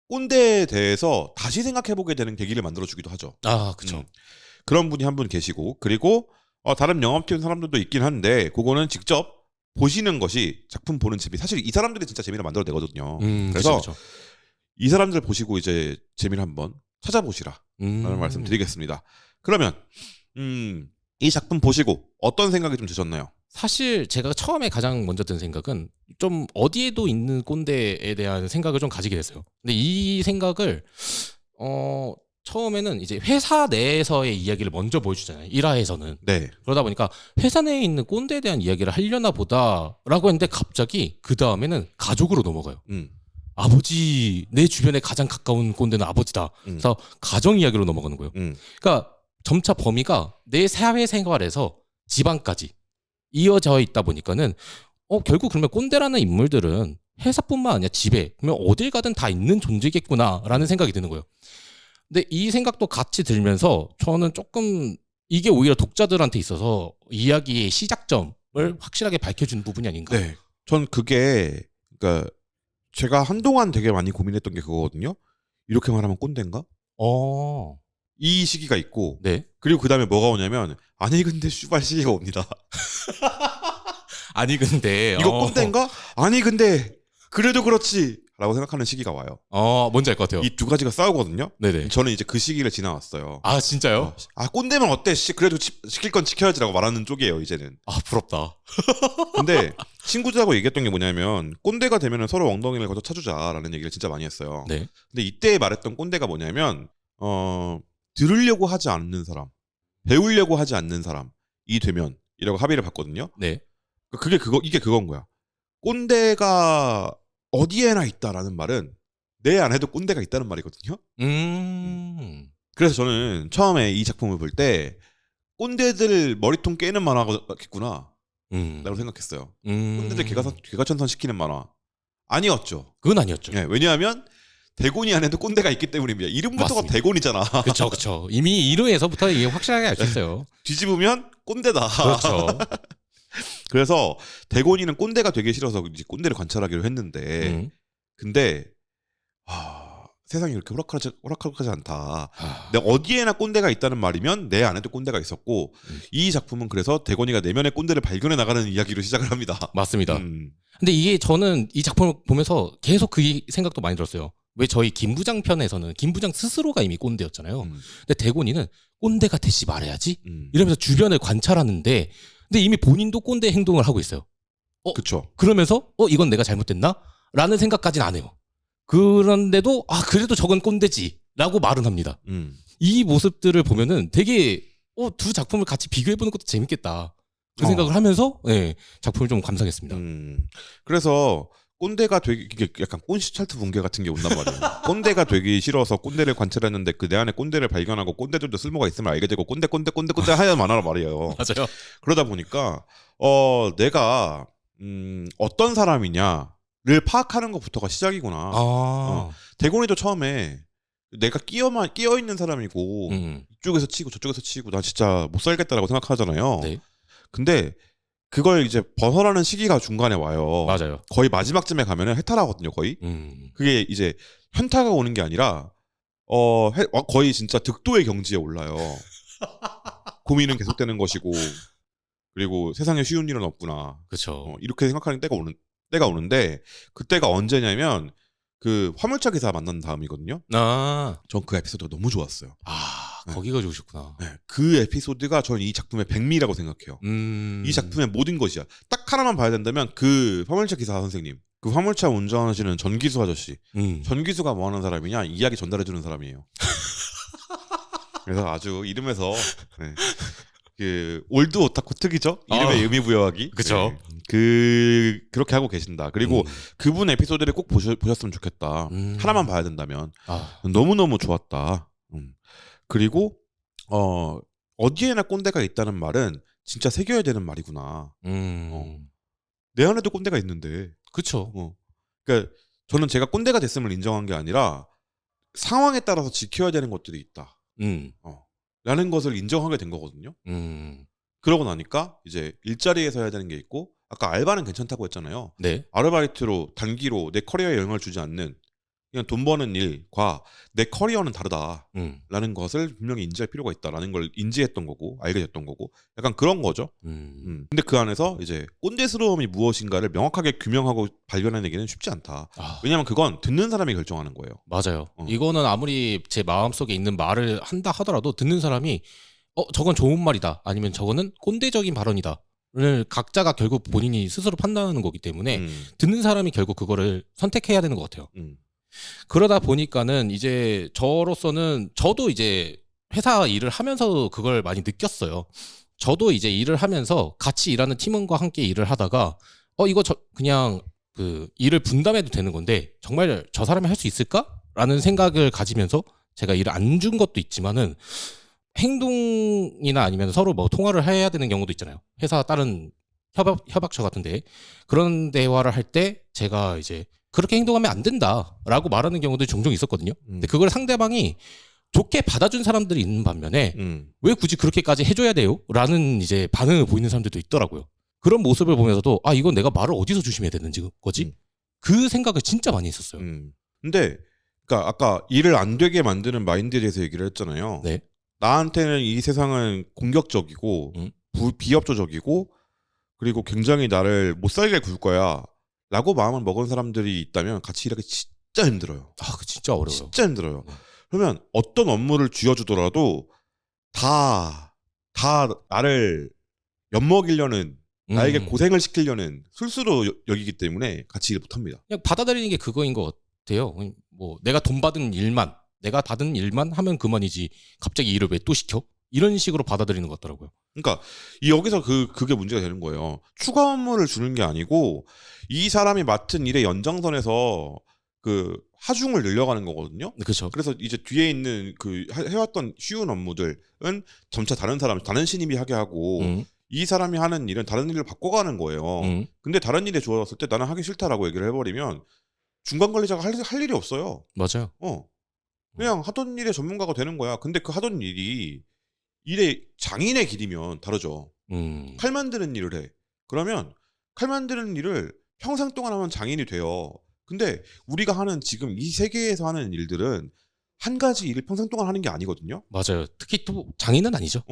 꼰대에 대해서 다시 생각해보게 되는 계기를 만들어주기도 하죠. 그렇죠. 그런 분이 한 분 계시고, 그리고 다른 영업팀 사람들도 있긴 한데 그거는 직접 보시는 것이 작품 보는 재미. 사실 이 사람들이 진짜 재미를 만들어내거든요. 그래서 그쵸. 이 사람들 보시고 이제 재미를 한번 찾아보시라 라는 말씀 드리겠습니다. 그러면 이 작품 보시고 어떤 생각이 좀 드셨나요? 사실 제가 처음에 가장 먼저 든 생각은 좀 어디에도 있는 꼰대에 대한 생각을 좀 가지게 됐어요. 근데 이 생각을 처음에는 이제 회사 내에서의 이야기를 먼저 보여주잖아요. 1화에서는. 네. 그러다 보니까 회사 내에 있는 꼰대에 대한 이야기를 하려나 보다라고 했는데 갑자기 그 다음에는 가족으로 넘어가요. 아버지, 내 주변에 가장 가까운 꼰대는 아버지다. 그래서 가정 이야기로 넘어가는 거예요. 그러니까 점차 범위가 내 사회생활에서 집안까지 이어져 있다 보니까는 결국 그러면 꼰대라는 인물들은 회사뿐만 아니라 집에 그러면 어딜 가든 다 있는 존재겠구나라는 생각이 드는 거예요. 근데 이 생각도 같이 들면서 저는 조금 이게 오히려 독자들한테 있어서 이야기의 시작점을 확실하게 밝혀준 부분이 아닌가. 네. 전 그게 그러니까 제가 한동안 되게 많이 고민했던 게 그거거든요. 이렇게 말하면 꼰대인가? 이 시기가 있고, 네. 그리고 그 다음에 뭐가 오냐면 아니 근데 슈발 시기가 옵니다. 아니 근데 이거 꼰대인가? 아니 근데 그래도 그렇지 라고 생각하는 시기가 와요. 뭔지 알 것 같아요. 이 두 가지가 싸우거든요. 네네. 저는 이제 그 시기를 지나왔어요. 진짜요? 꼰대면 어때? 그래도 지킬 건 지켜야지라고 말하는 쪽이에요 이제는. 부럽다. 근데 친구들하고 얘기했던 게 뭐냐면 꼰대가 되면 서로 엉덩이를 거쳐 차주자라는 얘기를 진짜 많이 했어요. 네. 근데 이때 말했던 꼰대가 뭐냐면 들으려고 하지 않는 사람, 배우려고 하지 않는 사람이 되면 이라고 합의를 봤거든요. 네. 이게 그건 거야. 꼰대가 어디에나 있다라는 말은 내 안에도 꼰대가 있다는 말이거든요. 그래서 저는 처음에 이 작품을 볼 때 꼰대들 머리통 깨는 만화겠구나 라고 생각했어요. 꼰대들 개가천선 시키는 만화 아니었죠. 그건 아니었죠. 네, 왜냐하면 대곤이 안에도 꼰대가 있기 때문입니다. 이름부터가 맞습니다. 대곤이잖아. 그렇죠, 그렇죠. 이미 이름에서부터 이게 확실하게 알 수 있어요. 뒤집으면 꼰대다. 그렇죠. 그래서 대곤이는 꼰대가 되기 싫어서 이제 꼰대를 관찰하기로 했는데 근데 세상이 그렇게 호락호락하지 않다. 내 어디에나 꼰대가 있다는 말이면 내 안에도 꼰대가 있었고 이 작품은 그래서 대곤이가 내면의 꼰대를 발견해 나가는 이야기로 시작을 합니다. 맞습니다. 근데 이게 저는 이 작품을 보면서 계속 그 생각도 많이 들었어요. 왜 저희 김부장 편에서는 김부장 스스로가 이미 꼰대였잖아요. 근데 대곤이는 꼰대가 대시 말해야지 이러면서 주변을 관찰하는데 근데 이미 본인도 꼰대 행동을 하고 있어요. 그렇죠. 그러면서 이건 내가 잘못됐나? 라는 생각까지는 안 해요. 그런데도 그래도 저건 꼰대지 라고 말은 합니다. 이 모습들을 보면은 되게 두 작품을 같이 비교해보는 것도 재밌겠다 그 생각을 하면서 작품을 좀 감상했습니다. 그래서 꼰대가 되기 이게 약간 꼰시찰트 붕괴 같은 게 온단 말이에요. 꼰대가 되기 싫어서 꼰대를 관찰했는데 그 내 안에 꼰대를 발견하고 꼰대들도 쓸모가 있음을 알게 되고 꼰대 하야만 하란 말이에요. 맞아요. 그러다 보니까 내가 어떤 사람이냐를 파악하는 것부터가 시작이구나. 대곤이도 처음에 내가 끼어 있는 사람이고 이쪽에서 치고 저쪽에서 치고 나 진짜 못 살겠다라고 생각하잖아요. 네. 근데 그걸 이제 벗어나는 시기가 중간에 와요. 맞아요. 거의 마지막쯤에 가면은 해탈하거든요. 거의. 그게 이제 현타가 오는 게 아니라 거의 진짜 득도의 경지에 올라요. 고민은 계속되는 것이고 그리고 세상에 쉬운 일은 없구나. 그렇죠. 이렇게 생각하는 때가 오는데 그때가 언제냐면 그 화물차 기사 만난 다음이거든요. 전 그 에피소드가 너무 좋았어요. 거기가 좋으셨구나. 네, 그 에피소드가 저는 이 작품의 백미라고 생각해요. 이 작품의 모든 것이야. 딱 하나만 봐야 된다면 그 화물차 기사 선생님, 그 화물차 운전하시는 전기수 아저씨. 전기수가 뭐 하는 사람이냐? 이야기 전달해주는 사람이에요. 그래서 아주 이름에서 그 올드 오타쿠 특이죠? 이름의 의미 부여하기. 그렇죠. 그렇게 하고 계신다. 그리고 그분 에피소드를 꼭 보셨으면 좋겠다. 하나만 봐야 된다면 너무너무 좋았다. 그리고 어디에나 꼰대가 있다는 말은 진짜 새겨야 되는 말이구나. 내 안에도 꼰대가 있는데. 그렇죠. 그러니까 저는 제가 꼰대가 됐음을 인정한 게 아니라 상황에 따라서 지켜야 되는 것들이 있다. 라는 것을 인정하게 된 거거든요. 그러고 나니까 이제 일자리에서 해야 되는 게 있고 아까 알바는 괜찮다고 했잖아요. 네. 아르바이트로 단기로 내 커리어에 영향을 주지 않는 그냥 돈 버는 일과 내 커리어는 다르다라는 것을 분명히 인지할 필요가 있다라는 걸 인지했던 거고 알게 됐던 거고 약간 그런 거죠. 근데 그 안에서 이제 꼰대스러움이 무엇인가를 명확하게 규명하고 발견해내기는 쉽지 않다. 왜냐하면 그건 듣는 사람이 결정하는 거예요. 맞아요. 이거는 아무리 제 마음속에 있는 말을 한다 하더라도 듣는 사람이 저건 좋은 말이다 아니면 저거는 꼰대적인 발언이다 를 각자가 결국 본인이 스스로 판단하는 거기 때문에 듣는 사람이 결국 그거를 선택해야 되는 것 같아요. 그러다 보니까는 이제 저로서는 저도 이제 회사 일을 하면서 그걸 많이 느꼈어요. 저도 이제 일을 하면서 같이 일하는 팀원과 함께 일을 하다가 이거 그냥 그 일을 분담해도 되는 건데 정말 저 사람이 할 수 있을까라는 생각을 가지면서 제가 일을 안 준 것도 있지만은 행동이나 아니면 서로 뭐 통화를 해야 되는 경우도 있잖아요. 회사 다른 협약처 같은데 그런 대화를 할 때 제가 이제 그렇게 행동하면 안 된다라고 말하는 경우도 종종 있었거든요. 근데 그걸 상대방이 좋게 받아준 사람들이 있는 반면에 왜 굳이 그렇게까지 해줘야 돼요? 라는 이제 반응을 보이는 사람들도 있더라고요. 그런 모습을 보면서도 이건 내가 말을 어디서 조심해야 되는 거지? 그 생각을 진짜 많이 했었어요. 근데 그러니까 아까 일을 안 되게 만드는 마인드에 대해서 얘기를 했잖아요. 네. 나한테는 이 세상은 공격적이고 비협조적이고 그리고 굉장히 나를 못 살게 굴 거야 라고 마음을 먹은 사람들이 있다면 같이 일하기 진짜 힘들어요. 그 진짜 어려워요. 진짜 힘들어요. 그러면 어떤 업무를 쥐어주더라도 다 나를 엿먹이려는 나에게 고생을 시키려는 술수로 여기기 때문에 같이 일 못합니다. 그냥 받아들이는 게 그거인 것 같아요. 뭐 내가 돈 받은 일만 내가 받은 일만 하면 그만이지 갑자기 일을 왜 또 시켜? 이런 식으로 받아들이는 것 같더라고요. 그러니까 여기서 그게 문제가 되는 거예요. 추가 업무를 주는 게 아니고 이 사람이 맡은 일의 연장선에서 그 하중을 늘려가는 거거든요. 그렇죠. 그래서 이제 뒤에 있는 그 해왔던 쉬운 업무들은 점차 다른 신입이 하게 하고 이 사람이 하는 일은 다른 일로 바꿔가는 거예요. 근데 다른 일에 주어졌을 때 나는 하기 싫다라고 얘기를 해버리면 중간 관리자가 할 일이 없어요. 맞아요. 그냥 하던 일의 전문가가 되는 거야. 근데 그 하던 일이 일의 장인의 길이면 다르죠. 칼 만드는 일을 해. 그러면 칼 만드는 일을 평생 동안 하면 장인이 돼요. 근데 우리가 하는 지금 이 세계에서 하는 일들은 한 가지 일을 평생 동안 하는 게 아니거든요. 맞아요. 특히 또 장인은 아니죠.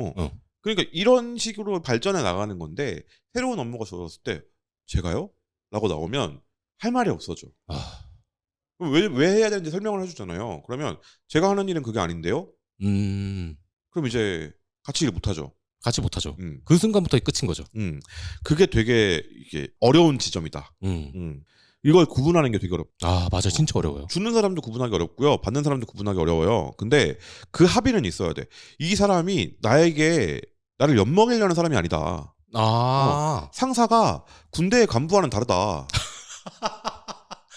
그러니까 이런 식으로 발전해 나가는 건데 새로운 업무가 주어졌을 때 제가요? 라고 나오면 할 말이 없어져. 그럼 왜 해야 되는지 설명을 해주잖아요. 그러면 제가 하는 일은 그게 아닌데요? 그럼 이제 같이 일 못하죠. 같이 못하죠. 그 순간부터 끝인 거죠. 그게 되게 이게 어려운 지점이다. 이걸 구분하는 게 되게 어렵다. 아, 맞아요. 진짜 어려워요. 주는 사람도 구분하기 어렵고요. 받는 사람도 구분하기 어려워요. 근데 그 합의는 있어야 돼. 이 사람이 나를 엿먹이려는 사람이 아니다. 상사가 군대의 간부와는 다르다.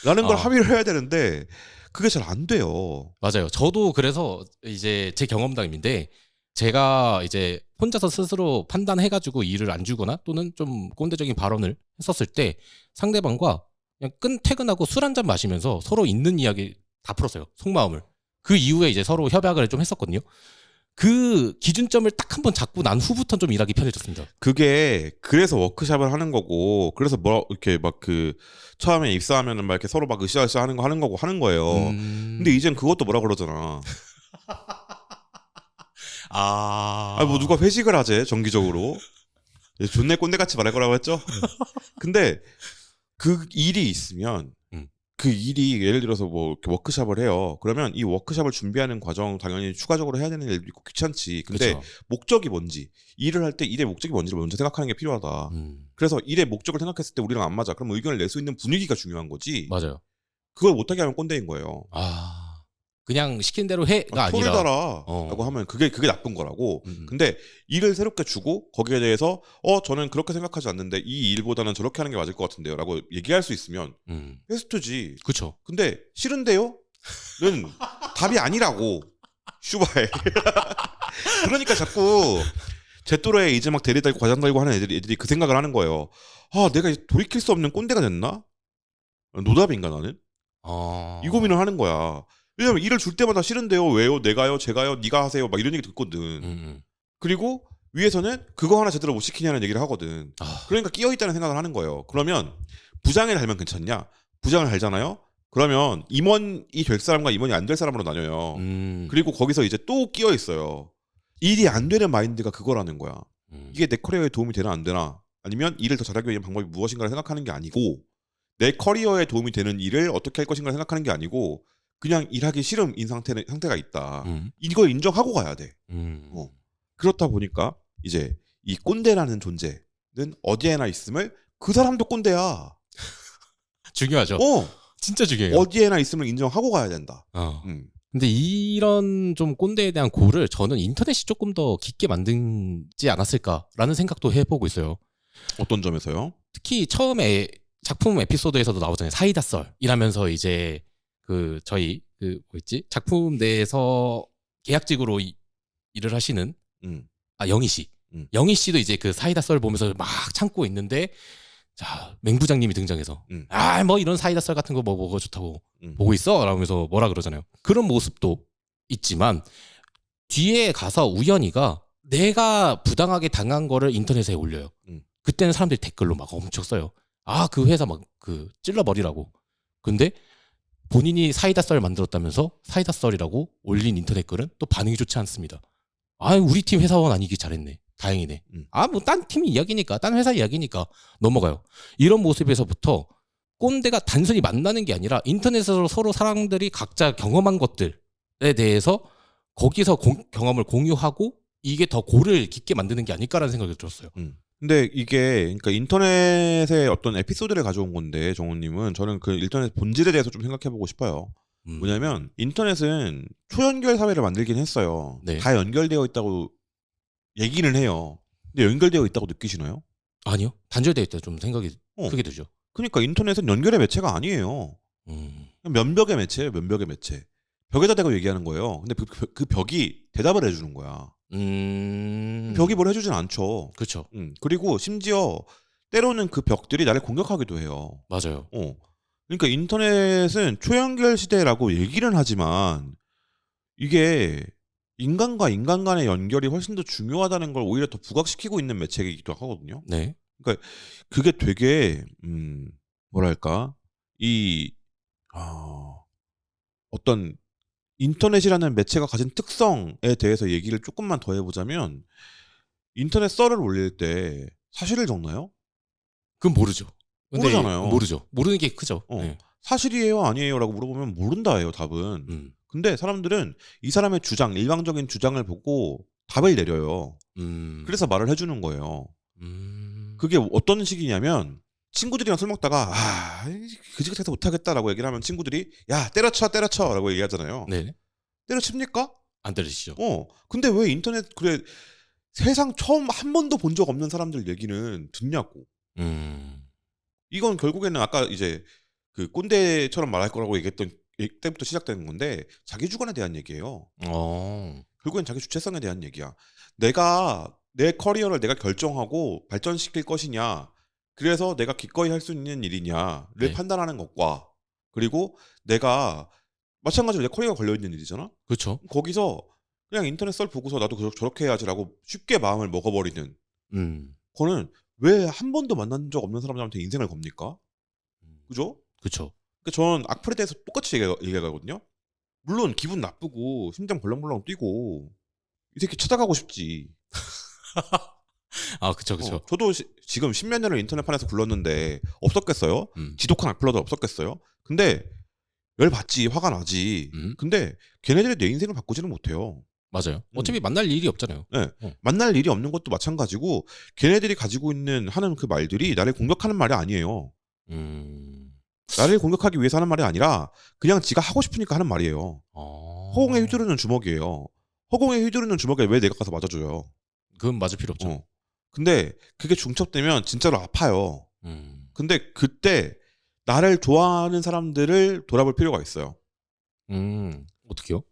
라는 걸 합의를 해야 되는데 그게 잘 안 돼요. 맞아요. 저도 그래서 이제 제 경험담인데 제가 이제 혼자서 스스로 판단해가지고 일을 안 주거나 또는 좀 꼰대적인 발언을 했었을 때 상대방과 그냥 퇴근하고 술 한잔 마시면서 서로 있는 이야기 다 풀었어요. 속마음을. 그 이후에 이제 서로 협약을 좀 했었거든요. 그 기준점을 딱 한 번 잡고 난 후부터 좀 일하기 편해졌습니다. 그게 그래서 워크숍을 하는 거고 그래서 이렇게 막 처음에 입사하면은 막 이렇게 서로 막 으쌰으쌰 하는 거예요. 근데 이젠 그것도 뭐라 그러잖아. 뭐 누가 회식을 하재 정기적으로. 존내 꼰대같이 말할 거라고 했죠. 근데 그 일이 있으면 그 일이 예를 들어서 뭐 이렇게 워크숍을 해요. 그러면 이 워크숍을 준비하는 과정 당연히 추가적으로 해야 되는 일도 있고 귀찮지. 근데 그쵸. 목적이 뭔지 일을 할 때 일의 목적이 뭔지를 먼저 생각하는 게 필요하다. 그래서 일의 목적을 생각했을 때 우리랑 안 맞아. 그럼 의견을 낼 수 있는 분위기가 중요한 거지. 맞아요. 그걸 못하게 하면 꼰대인 거예요. 그냥 시킨 대로 해가 아니라 소리 달아라고 하면 그게 나쁜 거라고. 근데 일을 새롭게 주고 거기에 대해서 저는 그렇게 생각하지 않는데 이 일보다는 저렇게 하는 게 맞을 것 같은데요라고 얘기할 수 있으면 베스트지. 그렇죠. 근데 싫은데요는 답이 아니라고. 슈바에. 그러니까 자꾸 제 또래에 이제 막 대리 달고 과장 달고 하는 애들이 그 생각을 하는 거예요. 내가 돌이킬 수 없는 꼰대가 됐나? 노답인가 나는? 이 고민을 하는 거야. 왜냐면 일을 줄 때마다 싫은데요. 왜요? 내가요? 제가요? 네가 하세요. 막 이런 얘기 듣거든. 그리고 위에서는 그거 하나 제대로 못 시키냐는 얘기를 하거든. 그러니까 끼어있다는 생각을 하는 거예요. 그러면 부장을 달면 괜찮냐? 부장을 달잖아요. 그러면 임원이 될 사람과 임원이 안 될 사람으로 나뉘어요. 그리고 거기서 이제 또 끼어 있어요. 일이 안 되는 마인드가 그거라는 거야. 이게 내 커리어에 도움이 되나 안 되나? 아니면 일을 더 잘하기 위한 방법이 무엇인가를 생각하는 게 아니고 내 커리어에 도움이 되는 일을 어떻게 할 것인가를 생각하는 게 아니고 그냥 일하기 싫은 상태가 있다. 이걸 인정하고 가야 돼. 그렇다 보니까 이제 이 꼰대라는 존재는 어디에나 있음을 그 사람도 꼰대야. 중요하죠. 진짜 중요해요. 어디에나 있음을 인정하고 가야 된다. 근데 이런 좀 꼰대에 대한 고를 저는 인터넷이 조금 더 깊게 만들지 않았을까라는 생각도 해보고 있어요. 어떤 점에서요? 특히 처음에 작품 에피소드에서도 나오잖아요. 사이다 썰 이라면서 이제 저희 뭐였지? 작품 내에서 계약직으로 일을 하시는 영희 씨. 영희 씨도 이제 그 사이다 썰 보면서 막 참고 있는데 자, 맹부장님이 등장해서 뭐 이런 사이다 썰 같은 거 뭐가 좋다고 보고 있어? 라면서 뭐라 그러잖아요. 그런 모습도 있지만 뒤에 가서 우연히가 내가 부당하게 당한 거를 인터넷에 올려요. 그때는 사람들이 댓글로 막 엄청 써요. 그 회사 막 찔러버리라고. 근데 본인이 사이다 썰 만들었다면서 사이다 썰이라고 올린 인터넷 글은 또 반응이 좋지 않습니다. 우리 팀 회사원 아니기 잘했네. 다행이네. 뭐 딴 팀 이야기니까, 딴 회사 이야기니까 넘어가요. 이런 모습에서부터 꼰대가 단순히 만나는 게 아니라 인터넷에서 서로 사람들이 각자 경험한 것들에 대해서 거기서 경험을 공유하고 이게 더 고를 깊게 만드는 게 아닐까라는 생각이 들었어요. 근데 이게 그러니까 인터넷의 어떤 에피소드를 가져온 건데 정우님은 저는 그 인터넷 본질에 대해서 좀 생각해보고 싶어요. 뭐냐면 인터넷은 초연결 사회를 만들긴 했어요. 네. 다 연결되어 있다고 얘기는 해요. 근데 연결되어 있다고 느끼시나요? 아니요. 단절되어 있다 좀 생각이 크게 들죠. 그러니까 인터넷은 연결의 매체가 아니에요. 면벽의 매체예요. 면벽의 매체. 벽에다 대고 얘기하는 거예요. 근데 그 벽이 대답을 해주는 거야. 벽이 뭘 해주진 않죠. 그렇죠. 그리고 심지어 때로는 그 벽들이 나를 공격하기도 해요. 맞아요. 그러니까 인터넷은 초연결 시대라고 얘기는 하지만 이게 인간과 인간 간의 연결이 훨씬 더 중요하다는 걸 오히려 더 부각시키고 있는 매체이기도 하거든요. 네. 그러니까 그게 되게 뭐랄까 이 어떤 인터넷이라는 매체가 가진 특성에 대해서 얘기를 조금만 더 해보자면 인터넷 썰을 올릴 때 사실을 적나요? 그건 모르죠. 근데 모르잖아요. 모르죠. 모르는 게 크죠. 어. 네. 사실이에요 아니에요라고 물어보면 모른다예요 답은. 음. 근데 사람들은 이 사람의 주장, 일방적인 주장을 보고 답을 내려요. 그래서 말을 해주는 거예요. 그게 어떤 식이냐면 친구들이랑 술 먹다가 그지 같아서 못하겠다라고 얘기를 하면 친구들이 야 때려쳐라고 얘기하잖아요. 네. 때려칩니까? 안 때리시죠. 근데 왜 인터넷 그래 세상 처음 한 번도 본 적 없는 사람들 얘기는 듣냐고. 이건 결국에는 아까 이제 그 꼰대처럼 말할 거라고 얘기했던 때부터 시작되는 건데 자기 주관에 대한 얘기예요. 결국엔 자기 주체성에 대한 얘기야. 내가 내 커리어를 내가 결정하고 발전시킬 것이냐, 그래서 내가 기꺼이 할 수 있는 일이냐를 네. 판단하는 것과 그리고 내가 마찬가지로 내 커리어가 걸려 있는 일이잖아. 그렇죠. 거기서 그냥 인터넷 썰 보고서 나도 저렇게 해야지라고 쉽게 마음을 먹어버리는. 그거는 왜 한 번도 만난 적 없는 사람들한테 인생을 겁니까? 그죠? 그렇죠. 그러니까 전 악플에 대해서 똑같이 얘기하거든요. 물론 기분 나쁘고 심장 벌렁벌렁 뛰고 이 새끼 찾아가고 싶지. 아, 그쵸. 저도 지금 십몇 년을 인터넷판에서 굴렀는데 없었겠어요? 지독한 악플러도 없었겠어요? 근데 열받지, 화가 나지. 근데 걔네들이 내 인생을 바꾸지는 못해요. 맞아요. 어차피 만날 일이 없잖아요. 네. 만날 일이 없는 것도 마찬가지고 걔네들이 가지고 하는 그 말들이 나를 공격하는 말이 아니에요. 나를 공격하기 위해서 하는 말이 아니라 그냥 지가 하고 싶으니까 하는 말이에요. 허공에 휘두르는 주먹이에요. 허공에 휘두르는 주먹에 왜 내가 가서 맞아줘요? 그건 맞을 필요 없죠. 근데 그게 중첩되면 진짜로 아파요. 근데 그때 나를 좋아하는 사람들을 돌아볼 필요가 있어요. 어떻게요?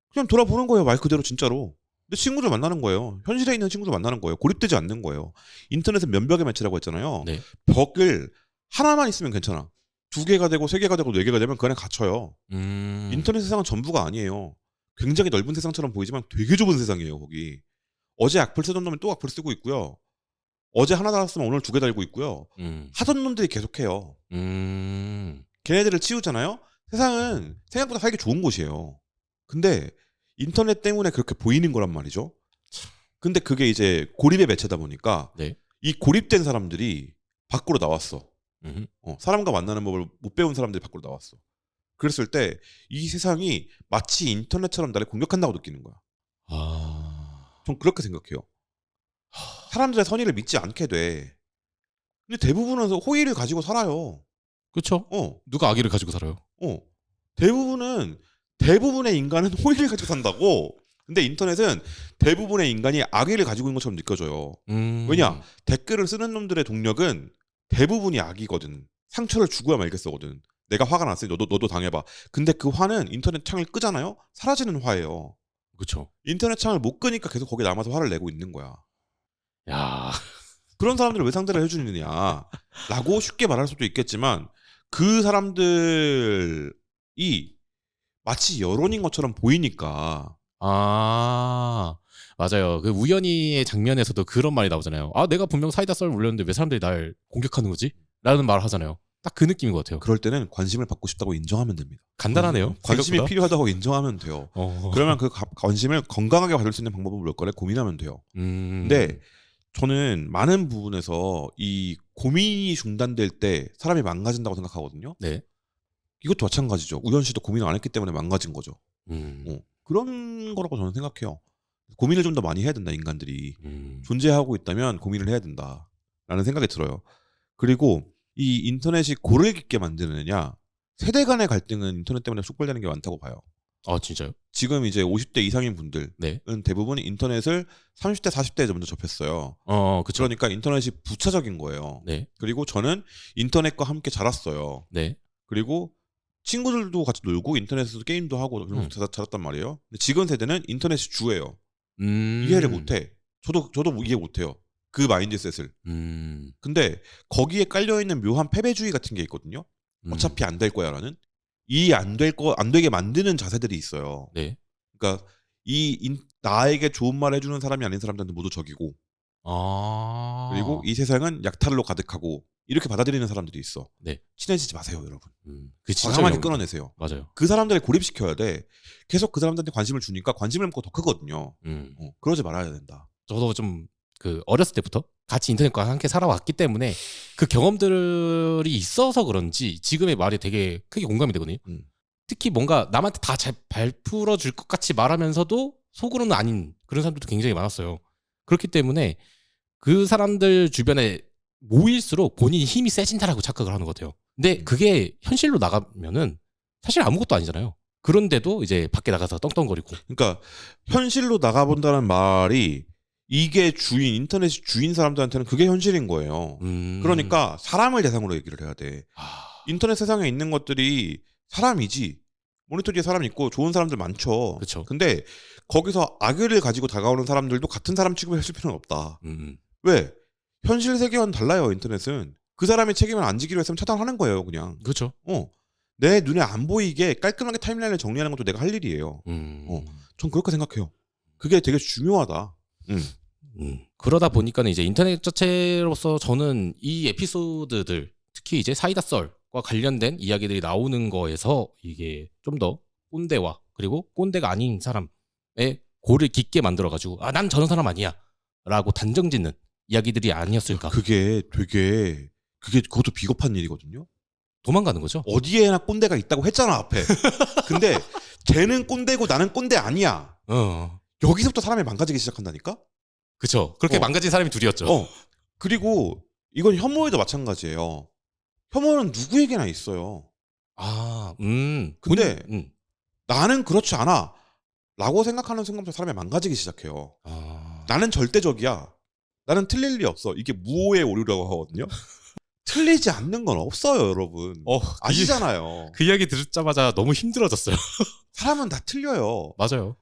그냥 돌아보는 거예요. 말 그대로 진짜로. 근데 친구들 만나는 거예요. 현실에 있는 친구들 만나는 거예요. 고립되지 않는 거예요. 인터넷은 면벽의 매체라고 했잖아요. 네. 벽을 하나만 있으면 괜찮아. 2개가 되고 3개가 되고 4개가 되면 그 안에 갇혀요. 인터넷 세상은 전부가 아니에요. 굉장히 넓은 세상처럼 보이지만 되게 좁은 세상이에요. 거기. 어제 악플 쓰던 놈이 또 악플 쓰고 있고요. 어제 하나 달았으면 오늘 2개 달고 있고요. 하던 놈들이 계속해요. 걔네들을 치우잖아요. 세상은 생각보다 살기 좋은 곳이에요. 근데 인터넷 때문에 그렇게 보이는 거란 말이죠. 근데 그게 이제 고립의 매체다 보니까 네. 이 고립된 사람들이 밖으로 나왔어. 사람과 만나는 법을 못 배운 사람들이 밖으로 나왔어. 그랬을 때 이 세상이 마치 인터넷처럼 나를 공격한다고 느끼는 거야. 전 그렇게 생각해요. 사람들의 선의를 믿지 않게 돼. 근데 대부분은 호의를 가지고 살아요. 그렇죠. 누가 악의를 가지고 살아요? 대부분의 인간은 호의를 가지고 산다고. 근데 인터넷은 대부분의 인간이 악의를 가지고 있는 것처럼 느껴져요. 왜냐? 댓글을 쓰는 놈들의 동력은 대부분이 악이거든. 상처를 주고야 말겠어거든. 내가 화가 났으니 너도 당해봐. 근데 그 화는 인터넷 창을 끄잖아요? 사라지는 화예요. 그렇죠. 인터넷 창을 못 끄니까 계속 거기 남아서 화를 내고 있는 거야. 야, 그런 사람들을 왜 상대를 해주느냐 라고 쉽게 말할 수도 있겠지만 그 사람들이 마치 여론인 것처럼 보이니까. 맞아요. 그 우연히의 장면에서도 그런 말이 나오잖아요. 내가 분명 사이다 썰 올렸는데 왜 사람들이 날 공격하는 거지? 라는 말을 하잖아요. 딱 그 느낌인 것 같아요. 그럴 때는 관심을 받고 싶다고 인정하면 됩니다. 간단하네요. 관심이 생각보다. 필요하다고 인정하면 돼요. 그러면 그 관심을 건강하게 받을 수 있는 방법은 뭘까를 고민하면 돼요. 근데 저는 많은 부분에서 이 고민이 중단될 때 사람이 망가진다고 생각하거든요. 네. 이것도 마찬가지죠. 우연 씨도 고민을 안 했기 때문에 망가진 거죠. 그런 거라고 저는 생각해요. 고민을 좀 더 많이 해야 된다, 인간들이. 존재하고 있다면 고민을 해야 된다라는 생각이 들어요. 그리고 이 인터넷이 고를 깊게 만드느냐, 세대 간의 갈등은 인터넷 때문에 촉발되는 게 많다고 봐요. 진짜요? 지금 이제 50대 이상인 분들은 네. 대부분 인터넷을 30대, 40대에 먼저 접했어요. 그쵸. 그러니까 인터넷이 부차적인 거예요. 네. 그리고 저는 인터넷과 함께 자랐어요. 네. 그리고 친구들도 같이 놀고 인터넷에서 게임도 하고 자랐단 말이에요. 근데 지금 세대는 인터넷이 주예요. 이해를 못해. 저도 이해 못해요. 그 마인드셋을. 근데 거기에 깔려있는 묘한 패배주의 같은 게 있거든요. 어차피 안 될 거야라는 이 안 되게 만드는 자세들이 있어요. 네. 그러니까 나에게 좋은 말 해주는 사람이 아닌 사람들한테 모두 적이고 아. 그리고 이 세상은 약탈로 가득하고 이렇게 받아들이는 사람들이 있어. 네. 친해지지 마세요, 여러분. 그 진짜 과감하게 위험합니다. 끊어내세요. 맞아요. 그 사람들을 고립시켜야 돼. 계속 그 사람들한테 관심을 주니까 관심을 먹고 더 크거든요. 그러지 말아야 된다. 저도 좀 그 어렸을 때부터 같이 인터넷과 함께 살아왔기 때문에 그 경험들이 있어서 그런지 지금의 말이 되게 크게 공감이 되거든요. 특히 뭔가 남한테 다 잘 발풀어 줄 것 같이 말하면서도 속으로는 아닌 그런 사람들도 굉장히 많았어요. 그렇기 때문에 그 사람들 주변에 모일수록 본인이 힘이 세진다라고 착각을 하는 것 같아요. 근데 그게 현실로 나가면은 사실 아무것도 아니잖아요. 그런데도 이제 밖에 나가서 떵떵거리고. 그러니까 현실로 나가본다는 말이 이게 인터넷 주인 사람들한테는 그게 현실인 거예요. 그러니까 사람을 대상으로 얘기를 해야 돼. 인터넷 세상에 있는 것들이 사람이지. 모니터 뒤에 사람 있고 좋은 사람들 많죠. 그쵸. 근데 거기서 악의를 가지고 다가오는 사람들도 같은 사람 취급을 해줄 필요는 없다. 왜? 현실 세계와는 달라요. 인터넷은. 그 사람의 책임을 안 지기로 했으면 차단하는 거예요. 그냥. 그렇죠. 내 눈에 안 보이게 깔끔하게 타임라인을 정리하는 것도 내가 할 일이에요. 전 그렇게 생각해요. 그게 되게 중요하다. 그러다 보니까는 이제 인터넷 자체로서 저는 이 에피소드들 특히 이제 사이다 썰과 관련된 이야기들이 나오는 거에서 이게 좀 더 꼰대와 그리고 꼰대가 아닌 사람의 고를 깊게 만들어가지고 난 저런 사람 아니야라고 단정짓는 이야기들이 아니었을까. 그것도 비겁한 일이거든요. 도망가는 거죠. 어디에나 꼰대가 있다고 했잖아 앞에. 근데 쟤는 꼰대고 나는 꼰대 아니야. 여기서부터 사람이 망가지기 시작한다니까. 그쵸. 그렇게 망가진 사람이 둘이었죠. 그리고 이건 혐오에도 마찬가지예요. 혐오는 누구에게나 있어요. 근데 나는 그렇지 않아 라고 생각하는 순간부터 사람이 망가지기 시작해요. 나는 절대적이야. 나는 틀릴 리 없어. 이게 무오의 오류라고 하거든요. 틀리지 않는 건 없어요, 여러분. 아시잖아요. 그 이야기 듣자마자 너무 힘들어졌어요. 사람은 다 틀려요. 맞아요.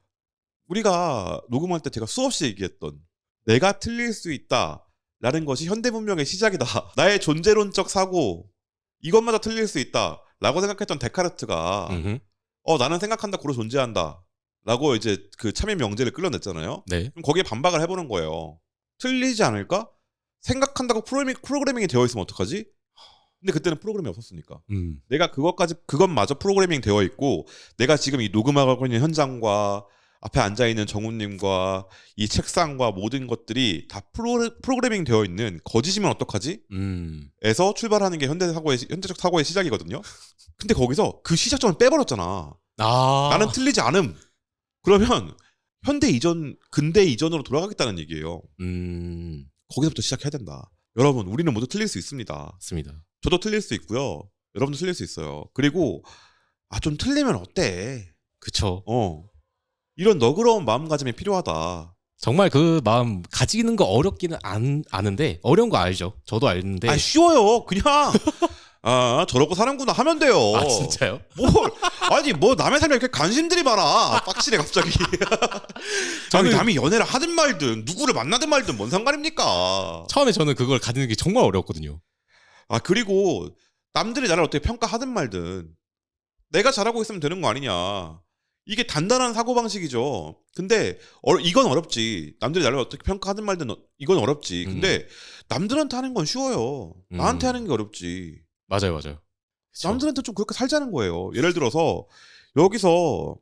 우리가 녹음할 때 제가 수없이 얘기했던 내가 틀릴 수 있다라는 것이 현대 문명의 시작이다. 나의 존재론적 사고 이것마저 틀릴 수 있다라고 생각했던 데카르트가 나는 생각한다 고로 존재한다 라고 이제 그 참의 명제를 끌어냈잖아요. 네. 그럼 거기에 반박을 해보는 거예요. 틀리지 않을까? 생각한다고 프로그래밍이 되어 있으면 어떡하지? 근데 그때는 프로그램이 없었으니까. 내가 그것마저 프로그래밍 되어 있고 내가 지금 이 녹음하고 있는 현장과 앞에 앉아있는 정우님과 이 책상과 모든 것들이 다 프로그래밍 되어 있는 거짓이면 어떡하지? 에서 출발하는 게 현대적 사고의 시작이거든요. 근데 거기서 그 시작점을 빼버렸잖아. 나는 틀리지 않음. 그러면 근대 이전으로 돌아가겠다는 얘기예요. 거기서부터 시작해야 된다. 여러분, 우리는 모두 틀릴 수 있습니다. 맞습니다. 저도 틀릴 수 있고요. 여러분도 틀릴 수 있어요. 그리고 좀 틀리면 어때? 그쵸. 이런 너그러운 마음가짐이 필요하다. 정말 그 마음 가지는 거 어렵기는 아는데 어려운 거 알죠. 저도 아는데. 쉬워요. 그냥 저러고 사는구나 하면 돼요. 진짜요? 뭐 남의 삶에 이렇게 관심들이 많아. 빡치네 갑자기. 남이 연애를 하든 말든 누구를 만나든 말든 뭔 상관입니까? 처음에 저는 그걸 가지는 게 정말 어려웠거든요. 그리고 남들이 나를 어떻게 평가하든 말든 내가 잘하고 있으면 되는 거 아니냐. 이게 단단한 사고방식이죠. 근데 이건 어렵지. 남들이 나를 어떻게 평가하든 말든 이건 어렵지. 근데 남들한테 하는 건 쉬워요. 나한테 하는 게 어렵지. 맞아요. 그쵸. 남들한테 좀 그렇게 살자는 거예요. 예를 들어서 여기서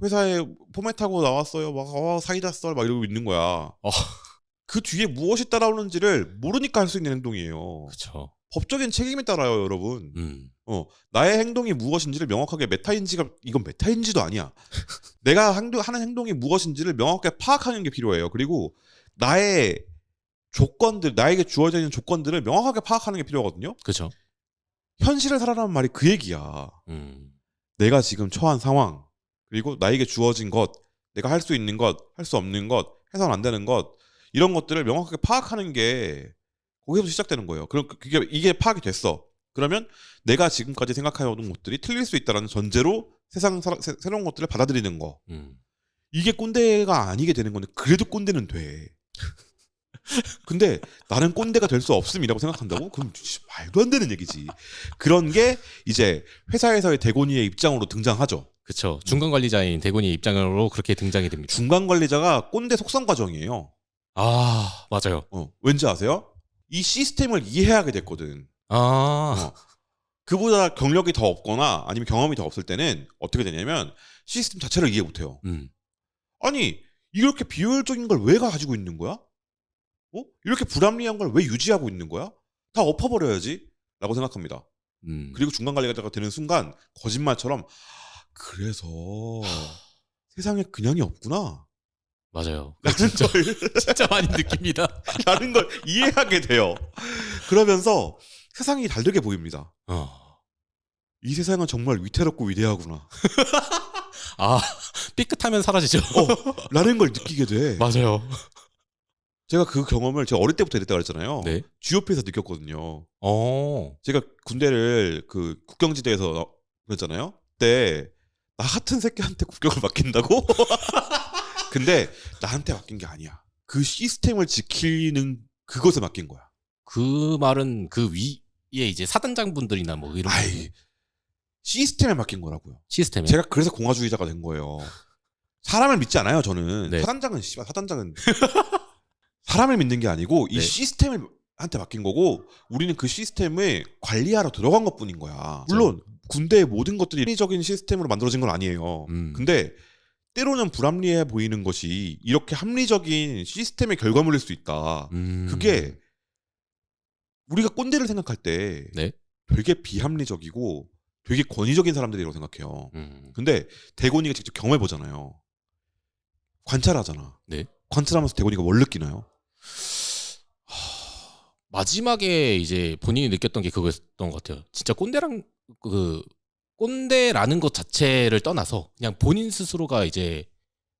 회사에 포맷하고 나왔어요. 막 사이다 썰 막 이러고 있는 거야. 그 뒤에 무엇이 따라오는지를 모르니까 할 수 있는 행동이에요. 그렇죠. 법적인 책임이 따라요, 여러분. 나의 행동이 무엇인지를 명확하게 이건 메타인지도 아니야. 내가 하는 행동이 무엇인지를 명확하게 파악하는 게 필요해요. 그리고 나에게 주어져 있는 조건들을 명확하게 파악하는 게 필요하거든요. 그렇죠. 현실을 살아라는 말이 그 얘기야. 내가 지금 처한 상황, 그리고 나에게 주어진 것, 내가 할 수 있는 것, 할 수 없는 것, 해서는 안 되는 것, 이런 것들을 명확하게 파악하는 게 거기서 시작되는 거예요. 그럼 이게 파악이 됐어. 그러면 내가 지금까지 생각해오던 것들이 틀릴 수 있다는 전제로 새로운 것들을 받아들이는 거. 이게 꼰대가 아니게 되는 건데 그래도 꼰대는 돼. 근데 나는 꼰대가 될 수 없음이라고 생각한다고? 그럼 말도 안 되는 얘기지. 그런 게 이제 회사에서의 대곤이의 입장으로 등장하죠. 그쵸. 중간 관리자인 대곤이 입장으로 그렇게 등장이 됩니다. 중간 관리자가 꼰대 속성 과정이에요. 아, 맞아요. 왠지 아세요? 이 시스템을 이해하게 됐거든. 아, 그보다 경력이 더 없거나 아니면 경험이 더 없을 때는 어떻게 되냐면 시스템 자체를 이해 못해요. 아니 이렇게 비효율적인 걸 왜 가지고 있는 거야? 이렇게 불합리한 걸 왜 유지하고 있는 거야? 다 엎어버려야지 라고 생각합니다. 그리고 중간 관리자가 되는 순간 거짓말처럼 그래서 세상에 그냥이 없구나 맞아요. 라는 진짜, 걸 진짜 많이 느낍니다. 라는 걸 이해하게 돼요. 그러면서 세상이 다르게 보입니다. 이 세상은 정말 위태롭고 위대하구나. 아, 삐끗하면 사라지죠. 라는 걸 느끼게 돼. 맞아요. 제가 그 경험을 제가 어릴 때부터 이랬다 그랬잖아요. 네. GOP에서 느꼈거든요. 어, 제가 군대를 그 국경지대에서 그랬잖아요. 그때 나 같은 새끼한테 국경을 맡긴다고? 근데 나한테 맡긴 게 아니야. 그 시스템을 지키는 그것에 맡긴 거야. 그 말은 그 위에 이제 사단장분들이나 뭐 이런 아이, 시스템에 맡긴 거라고요. 시스템에. 제가 그래서 공화주의자가 된 거예요. 사람을 믿지 않아요, 저는. 네. 사단장은 사람을 믿는 게 아니고 이 네. 시스템을 한테 맡긴 거고 우리는 그 시스템을 관리하러 들어간 것뿐인 거야. 물론 군대의 모든 것들이 합리적인 시스템으로 만들어진 건 아니에요. 근데 때로는 불합리해 보이는 것이 이렇게 합리적인 시스템의 결과물일 수 있다. 그게 우리가 꼰대를 생각할 때 네. 되게 비합리적이고 되게 권위적인 사람들이라고 생각해요. 근데 대곤이가 직접 경험해 보잖아요. 관찰하잖아. 네. 관찰하면서 대곤이가 뭘 느끼나요? 마지막에 이제 본인이 느꼈던 게 그거였던 것 같아요. 진짜 꼰대라는 것 자체를 떠나서 그냥 본인 스스로가 이제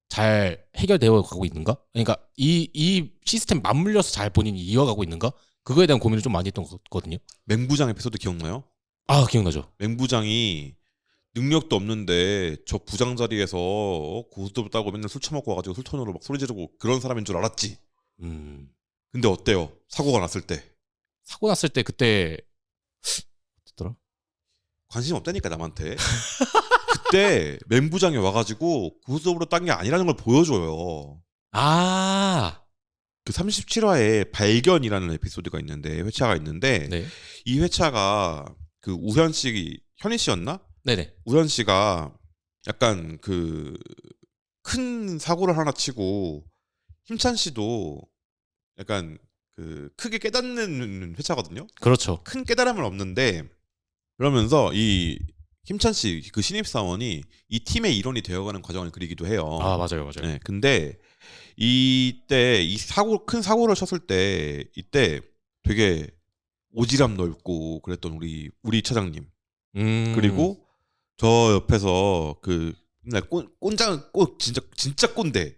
잘 해결되어 가고 있는가? 그러니까 이 시스템 맞물려서 잘 본인이 이어가고 있는가? 그거에 대한 고민을 좀 많이 했던 것 같거든요. 맹부장 에피소드 기억나요? 아, 기억나죠? 맹부장이 능력도 없는데 저 부장 자리에서 고수도 따고 맨날 술 처먹고 와가지고 술톤으로 막 소리 지르고 그런 사람인 줄 알았지. 근데 어때요? 사고가 났을 때 사고 났을 때 그때 어떻더라? 관심 없다니까 남한테. 그때 맹부장이 와가지고 고수업으로 딴 게 아니라는 걸 보여줘요. 아, 그 37화에 발견이라는 에피소드가 있는데 회차가 있는데 네, 이 회차가 그 우현 씨, 현희 씨였나? 네네, 우현 씨가 약간 그 큰 사고를 하나 치고 힘찬 씨도 약간 그 크게 깨닫는 회차거든요. 그렇죠. 큰 깨달음은 없는데 그러면서 이 힘찬 씨 그 신입 사원이 이 팀의 일원이 되어가는 과정을 그리기도 해요. 아, 맞아요, 맞아요. 네, 근데 이때 이 큰 사고를 쳤을 때 이때 되게 오지랖 넓고 그랬던 우리 차장님 그리고 저 옆에서 그 맨날 꼰장 진짜 꼰대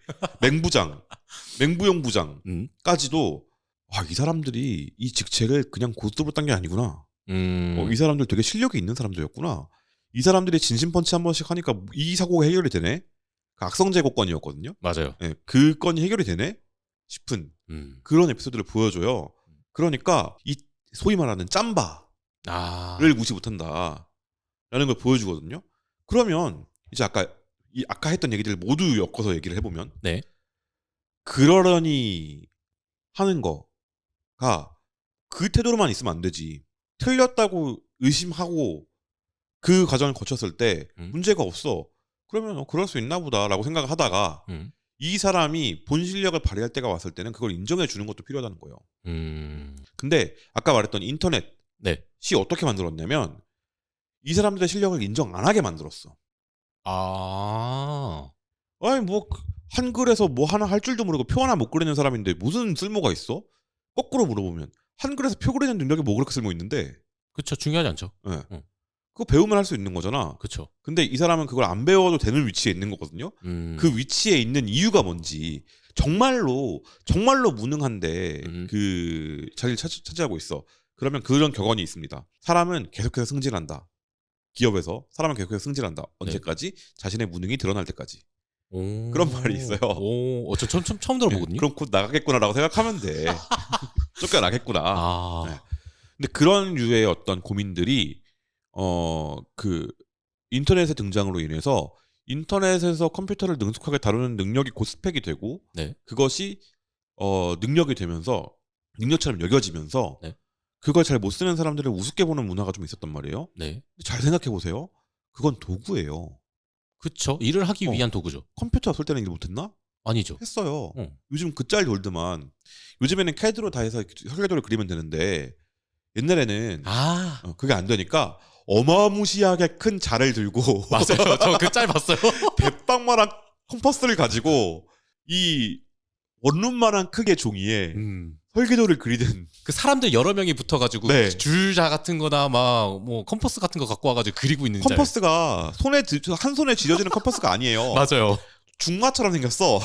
맹부용 부장까지도 이 사람들이 이 직책을 그냥 고스톱으로 딴 게 아니구나. 이 사람들 되게 실력이 있는 사람들이었구나. 이 사람들이 진심 펀치 한 번씩 하니까 이 사고가 해결이 되네. 그 악성재고 건이었거든요. 맞아요. 네, 그 건이 해결이 되네 싶은 그런 에피소드를 보여줘요. 그러니까 이 소위 말하는 짬바를 무시 못한다라는 걸 보여주거든요. 그러면 이제 아까 했던 얘기들 모두 엮어서 얘기를 해보면 네. 그러려니 하는 거가 그 태도로만 있으면 안 되지. 틀렸다고 의심하고 그 과정을 거쳤을 때 문제가 없어. 그러면 그럴 수 있나 보다라고 생각을 하다가 이 사람이 본 실력을 발휘할 때가 왔을 때는 그걸 인정해 주는 것도 필요하다는 거예요. 근데 아까 말했던 인터넷이 네. 어떻게 만들었냐면 이 사람들의 실력을 인정 안 하게 만들었어. 아니 뭐 한글에서 뭐 하나 할 줄도 모르고 표 하나 못 그리는 사람인데 무슨 쓸모가 있어? 거꾸로 물어보면 한글에서 표 그리는 능력이 뭐 그렇게 쓸모 있는데? 그쵸, 중요하지 않죠. 네. 그거 배우면 할 수 있는 거잖아. 그쵸. 근데 이 사람은 그걸 안 배워도 되는 위치에 있는 거거든요. 그 위치에 있는 이유가 뭔지 정말로 무능한데 그 자리를 차지하고 있어. 그러면 그런 격언이 있습니다. 사람은 계속해서 승진한다. 기업에서 사람은 계속해서 승진한다. 언제까지? 자신의 무능이 드러날 때까지. 오. 그런 말이 있어요. 오, 저 처음 들어보거든요. 그럼 곧 나가겠구나라고 생각하면 돼. 쫓겨나겠구나. 아, 네. 근데 그런 류의 어떤 고민들이 그 인터넷의 등장으로 인해서 인터넷에서 컴퓨터를 능숙하게 다루는 능력이 곧 스펙이 되고 네. 그것이 능력이 되면서 능력처럼 여겨지면서 네. 그걸 잘 못 쓰는 사람들을 우습게 보는 문화가 좀 있었단 말이에요. 네. 잘 생각해 보세요. 그건 도구예요. 그쵸. 일을 하기 어. 위한 도구죠. 컴퓨터 없을 때는 일 못했나? 아니죠. 했어요. 어. 요즘 그 짤 돌드만 요즘에는 CAD로 다 해서 설계도를 그리면 되는데 옛날에는 아, 그게 안 되니까 어마무시하게 큰 자를 들고 맞아요. 저 그 짤 봤어요. 대빵만한 컴퍼스를 가지고 이 원룸만한 크게 종이에 설계도를 그리는 그 사람들 여러 명이 붙어가지고 네. 줄자 같은 거나 막 뭐 컴퍼스 같은 거 갖고 와가지고 그리고 있는 짤. 컴퍼스가 한 손에 쥐어지는 컴퍼스가 아니에요. 맞아요. 중마처럼 생겼어.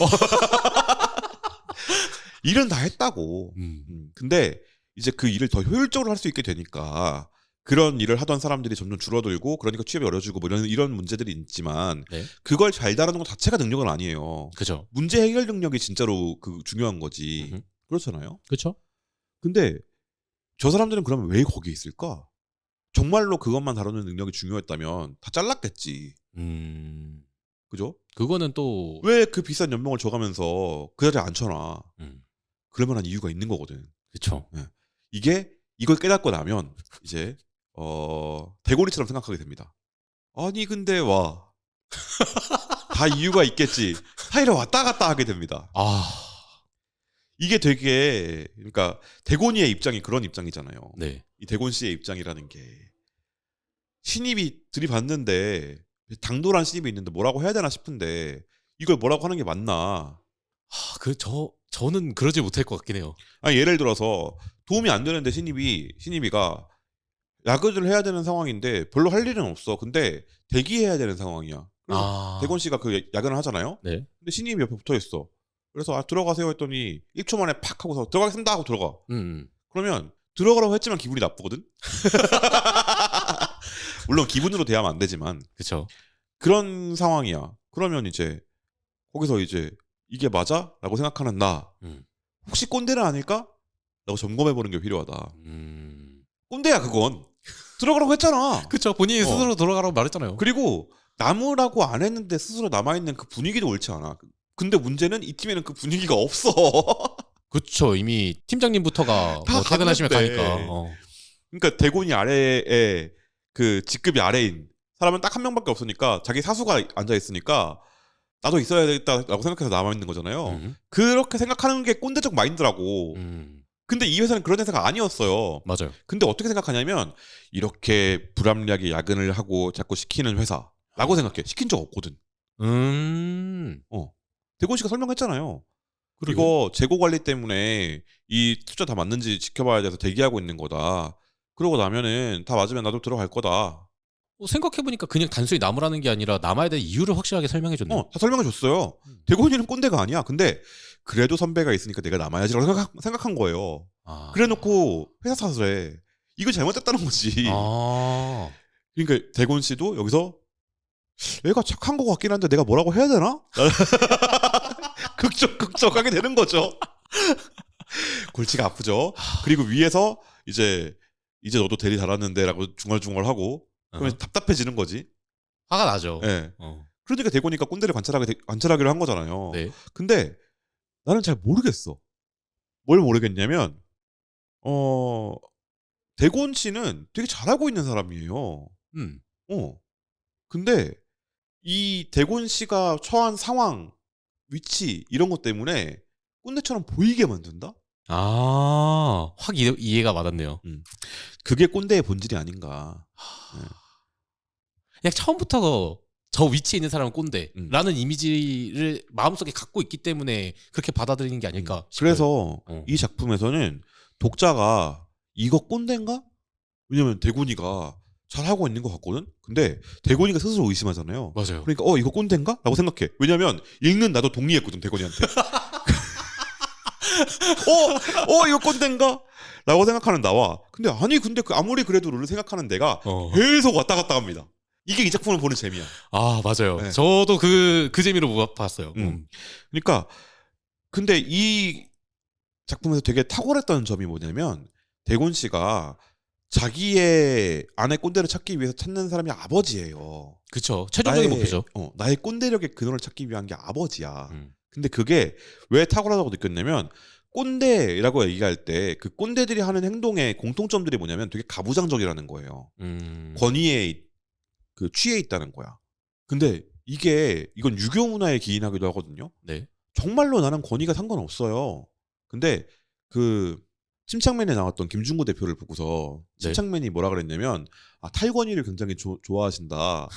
일은 다 했다고. 근데 이제 그 일을 더 효율적으로 할 수 있게 되니까 그런 일을 하던 사람들이 점점 줄어들고 그러니까 취업이 어려지고 뭐 이런 문제들이 있지만 네. 그걸 잘 다루는 것 자체가 능력은 아니에요. 그죠. 문제 해결 능력이 진짜로 그 중요한 거지. 그렇잖아요. 그렇죠. 근데 저 사람들은 그러면 왜 거기에 있을까? 정말로 그것만 다루는 능력이 중요했다면 다 잘랐겠지. 그죠? 그거는 또 왜 그 비싼 연봉을 줘가면서 그 자리에 앉혀놔. 그럴 만한 이유가 있는 거거든. 그렇죠. 네. 이걸 깨닫고 나면 이제 대고리처럼 생각하게 됩니다. 아니 근데 와. 다 이유가 있겠지. 사이를 왔다 갔다 하게 됩니다. 아, 이게 되게 그러니까 대곤이의 입장이 그런 입장이잖아요. 네. 이 대곤 씨의 입장이라는 게 신입이 들이받는데 당돌한 신입이 있는데 뭐라고 해야 되나 싶은데 이걸 뭐라고 하는 게 맞나? 저는 그러지 못할 것 같긴 해요. 아니 예를 들어서 도움이 안 되는데 신입이가 야근을 해야 되는 상황인데 별로 할 일은 없어. 근데 대기해야 되는 상황이야. 그래서 대곤 씨가 그 야근을 하잖아요. 네. 근데 신입이 옆에 붙어 있어. 그래서 들어가세요 했더니 1초 만에 팍 하고서 들어가겠습니다 하고 들어가. 그러면 들어가라고 했지만 기분이 나쁘거든. 물론 기분으로 대하면 안 되지만 그렇죠. 그런 상황이야. 그러면 이제 거기서 이제 이게 맞아? 라고 생각하는 나 혹시 꼰대는 아닐까? 라고 점검해보는 게 필요하다. 꼰대야 그건. 들어가라고 했잖아. 그렇죠. 본인이 스스로 들어가라고 말했잖아요. 그리고 남으라고 안 했는데 스스로 남아있는 그 분위기도 옳지 않아. 근데 문제는 이 팀에는 그 분위기가 없어. 그렇죠. 이미 팀장님부터가 다 뭐 퇴근하시면 갔는데. 가니까. 그러니까 대곤이 아래에 그 직급이 아래인 사람은 딱 한 명밖에 없으니까 자기 사수가 앉아 있으니까 나도 있어야 되겠다라고 생각해서 남아 있는 거잖아요. 그렇게 생각하는 게 꼰대적 마인드라고. 근데 이 회사는 그런 회사가 아니었어요. 맞아요. 근데 어떻게 생각하냐면 이렇게 불합리하게 야근을 하고 자꾸 시키는 회사라고 생각해. 시킨 적 없거든. 대곤 씨가 설명했잖아요. 그러게. 이거 재고 관리 때문에 이 숫자 다 맞는지 지켜봐야 돼서 대기하고 있는 거다. 그러고 나면은 다 맞으면 나도 들어갈 거다. 생각해보니까 그냥 단순히 남으라는 게 아니라 남아야 될 이유를 확실하게 설명해줬네요. 다 설명해 줬어요. 대곤이는 꼰대가 아니야. 근데 그래도 선배가 있으니까 내가 남아야지라고 생각한 거예요. 그래놓고 회사 탓을 해. 이거 잘못됐다는 거지. 그러니까 대곤 씨도 여기서 얘가 착한 것 같긴 한데 내가 뭐라고 해야 되나? 극적하게 되는 거죠. 골치가 아프죠. 그리고 위에서 이제 너도 대리 달았는데라고 중얼중얼하고 그러면 답답해지는 거지. 화가 나죠. 네. 그러니까 대곤이가 꼰대를 관찰하기로 한 거잖아요. 네. 근데 나는 잘 모르겠어. 뭘 모르겠냐면 대곤 씨는 되게 잘하고 있는 사람이에요. 근데 이 대곤 씨가 처한 상황, 위치 이런 것 때문에 꼰대처럼 보이게 만든다? 확 이해가 와닿네요. 그게 꼰대의 본질이 아닌가. 네. 그냥 처음부터 저 위치에 있는 사람은 꼰대라는 이미지를 마음속에 갖고 있기 때문에 그렇게 받아들이는 게 아닐까 싶어요. 그래서 이 작품에서는 독자가 이거 꼰대인가? 왜냐면 대곤이가 잘하고 있는 것 같거든? 근데 대곤이가 스스로 의심하잖아요. 맞아요. 그러니까 이거 꼰대인가? 라고 생각해. 왜냐면 읽는 나도 동의했거든 대곤이한테. 이거 꼰대인가? 라고 생각하는 나와. 근데 아무리 그래도 룰을 생각하는 내가 계속 왔다 갔다 합니다. 이게 이 작품을 보는 재미야. 아 맞아요. 네. 저도 그 재미로 못 봤어요. 그러니까 근데 이 작품에서 되게 탁월했던 점이 뭐냐면 대곤 씨가 자기의 아내 꼰대를 찾기 위해서 찾는 사람이 아버지예요. 그쵸. 최종적인 목표죠. 나의 꼰대력의 근원을 찾기 위한 게 아버지야. 음. 근데 그게 왜 탁월하다고 느꼈냐면 꼰대라고 얘기할 때 그 꼰대들이 하는 행동의 공통점들이 뭐냐면 되게 가부장적이라는 거예요. 권위에 그 취해 있다는 거야. 근데 이건 유교 문화에 기인하기도 하거든요. 네. 정말로 나는 권위가 상관없어요. 근데 그 침착맨에 나왔던 김중구 대표를 보고서 침착맨이 뭐라 그랬냐면 탈권위를 굉장히 좋아하신다.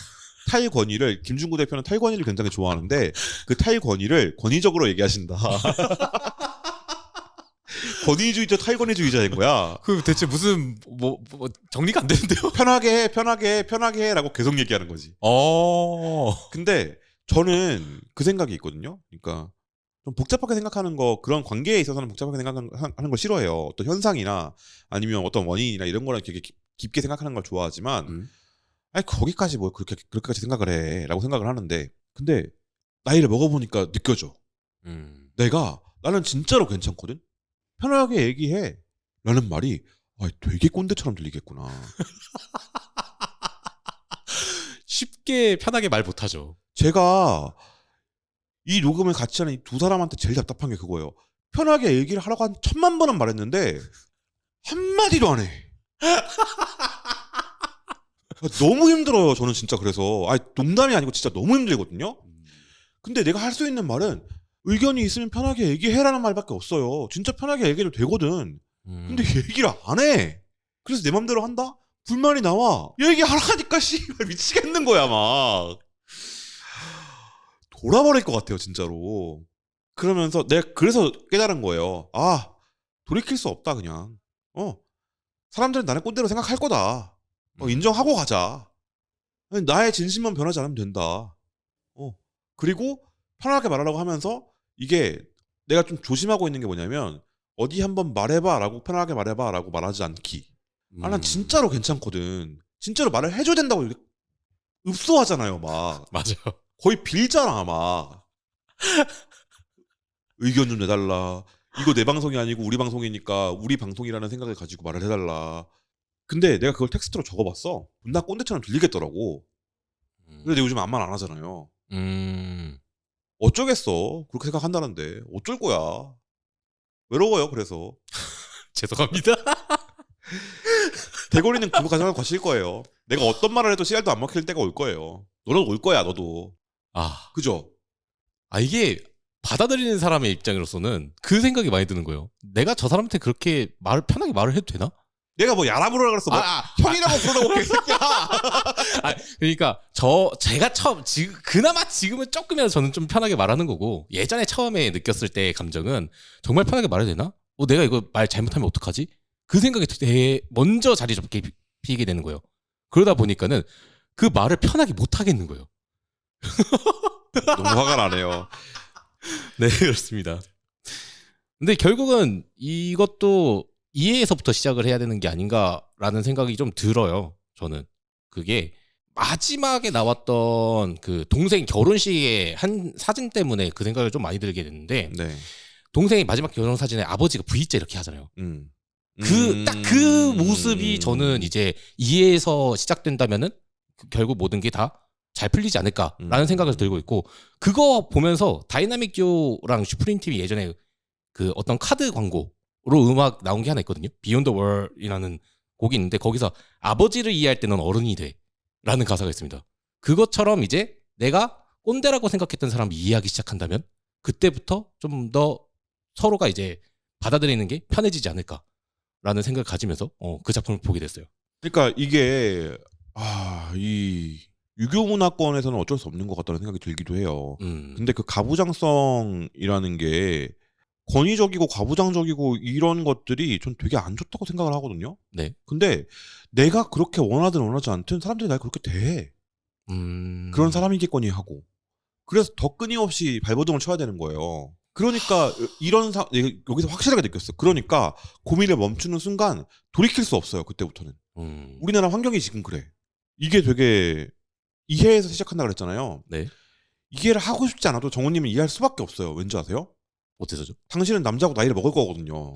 탈권위를 김중구 대표는 탈권위를 굉장히 좋아하는데 그 탈권위를 권위적으로 얘기하신다. 권위주의자 탈권위주의자인 거야. 그 대체 무슨 뭐 정리가 안 되는데요? 편하게 해라고 계속 얘기하는 거지. 근데 저는 그 생각이 있거든요. 그러니까 좀 복잡하게 생각하는 거 그런 관계에 있어서는 복잡하게 생각하는 걸 싫어해요. 어떤 현상이나 아니면 어떤 원인이나 이런 거랑 되게 깊게 생각하는 걸 좋아하지만 아니 거기까지 뭐 그렇게까지 생각을 해라고 생각을 하는데 근데 나이를 먹어보니까 느껴져. 나는 진짜로 괜찮거든. 편하게 얘기해 라는 말이 되게 꼰대처럼 들리겠구나. 쉽게 편하게 말 못하죠. 제가 이 녹음을 같이 하는 이 두 사람한테 제일 답답한 게 그거예요. 편하게 얘기를 하라고 한 1000만 번은 말했는데 한마디도 안 해. 너무 힘들어요. 저는 진짜 그래서 농담이 아니고 진짜 너무 힘들거든요. 근데 내가 할 수 있는 말은 의견이 있으면 편하게 얘기해라는 말밖에 없어요. 진짜 편하게 얘기해도 되거든. 근데 얘기를 안 해. 그래서 내 맘대로 한다? 불만이 나와. 얘기하라니까 씨발 미치겠는 거야 막. 돌아버릴 것 같아요 진짜로. 그러면서 내가 그래서 깨달은 거예요. 돌이킬 수 없다 그냥. 사람들은 나는 꼰대로 생각할 거다. 인정하고 가자. 나의 진심만 변하지 않으면 된다. 그리고 편하게 말하라고 하면서 이게 내가 좀 조심하고 있는 게 뭐냐면 어디 한번 말해봐라고 편하게 말해봐라고 말하지 않기. 난 진짜로 괜찮거든. 진짜로 말을 해줘야 된다고 이렇게 읍소하잖아요 막. 맞아요. 거의 빌잖아 막. 의견 좀 내달라. 이거 내 방송이 아니고 우리 방송이니까 우리 방송이라는 생각을 가지고 말을 해달라. 근데 내가 그걸 텍스트로 적어봤어. 나 꼰대처럼 들리겠더라고. 근데 요즘 아무 말 안 하잖아요. 어쩌겠어. 그렇게 생각한다는데 어쩔 거야. 외로워요 그래서. 죄송합니다. 대거리는 그 과정을 거칠 거예요. 내가 어떤 말을 해도 씨알도 안 먹힐 때가 올 거예요. 너는 올 거야 너도. 그죠? 이게 받아들이는 사람의 입장으로서는 그 생각이 많이 드는 거예요. 내가 저 사람한테 그렇게 편하게 말을 해도 되나? 내가 뭐 야라 부르라 그랬어. 형이라고 부르라고 개새끼야. 그러니까 제가 그나마 지금은 조금이라도 저는 좀 편하게 말하는 거고 예전에 처음에 느꼈을 때의 감정은 정말 편하게 말해도 되나? 내가 이거 말 잘못하면 어떡하지? 그 생각이 먼저 자리 잡게 피게 되는 거예요. 그러다 보니까는 그 말을 편하게 못 하겠는 거예요. 너무 화가 나네요. 네, 그렇습니다. 근데 결국은 이것도 이해에서부터 시작을 해야 되는 게 아닌가라는 생각이 좀 들어요. 저는 그게 마지막에 나왔던 그 동생 결혼식의 한 사진 때문에 그 생각을 좀 많이 들게 됐는데 동생이 마지막 결혼 사진에 아버지가 V자 이렇게 하잖아요. 딱 그 모습이 저는 이제 이해에서 시작된다면은 결국 모든 게 다 잘 풀리지 않을까라는 생각을 들고 있고 그거 보면서 다이나믹 듀오랑 슈프림 팀이 예전에 그 어떤 카드 광고로 음악 나온 게 하나 있거든요. 비욘드 월이라는 곡이 있는데 거기서 아버지를 이해할 때는 어른이 돼라는 가사가 있습니다. 그것처럼 이제 내가 꼰대라고 생각했던 사람을 이해하기 시작한다면 그때부터 좀 더 서로가 이제 받아들이는 게 편해지지 않을까라는 생각을 가지면서 그 작품을 보게 됐어요. 그러니까 이게 이 유교 문화권에서는 어쩔 수 없는 것 같다는 생각이 들기도 해요. 근데 그 가부장성이라는 게 권위적이고 가부장적이고 이런 것들이 전 되게 안 좋다고 생각을 하거든요. 네. 근데 내가 그렇게 원하든 원하지 않든 사람들이 날 그렇게 대해. 그런 사람이겠거니 하고. 그래서 더 끊임없이 발버둥을 쳐야 되는 거예요. 그러니까 여기서 확실하게 느꼈어. 그러니까 고민을 멈추는 순간 돌이킬 수 없어요. 그때부터는. 우리나라 환경이 지금 그래. 이게 되게 이해해서 시작한다 그랬잖아요. 네. 이해를 하고 싶지 않아도 정우님은 이해할 수밖에 없어요. 왠지 아세요? 어때서죠? 당신은 남자고 나이를 먹을 거거든요.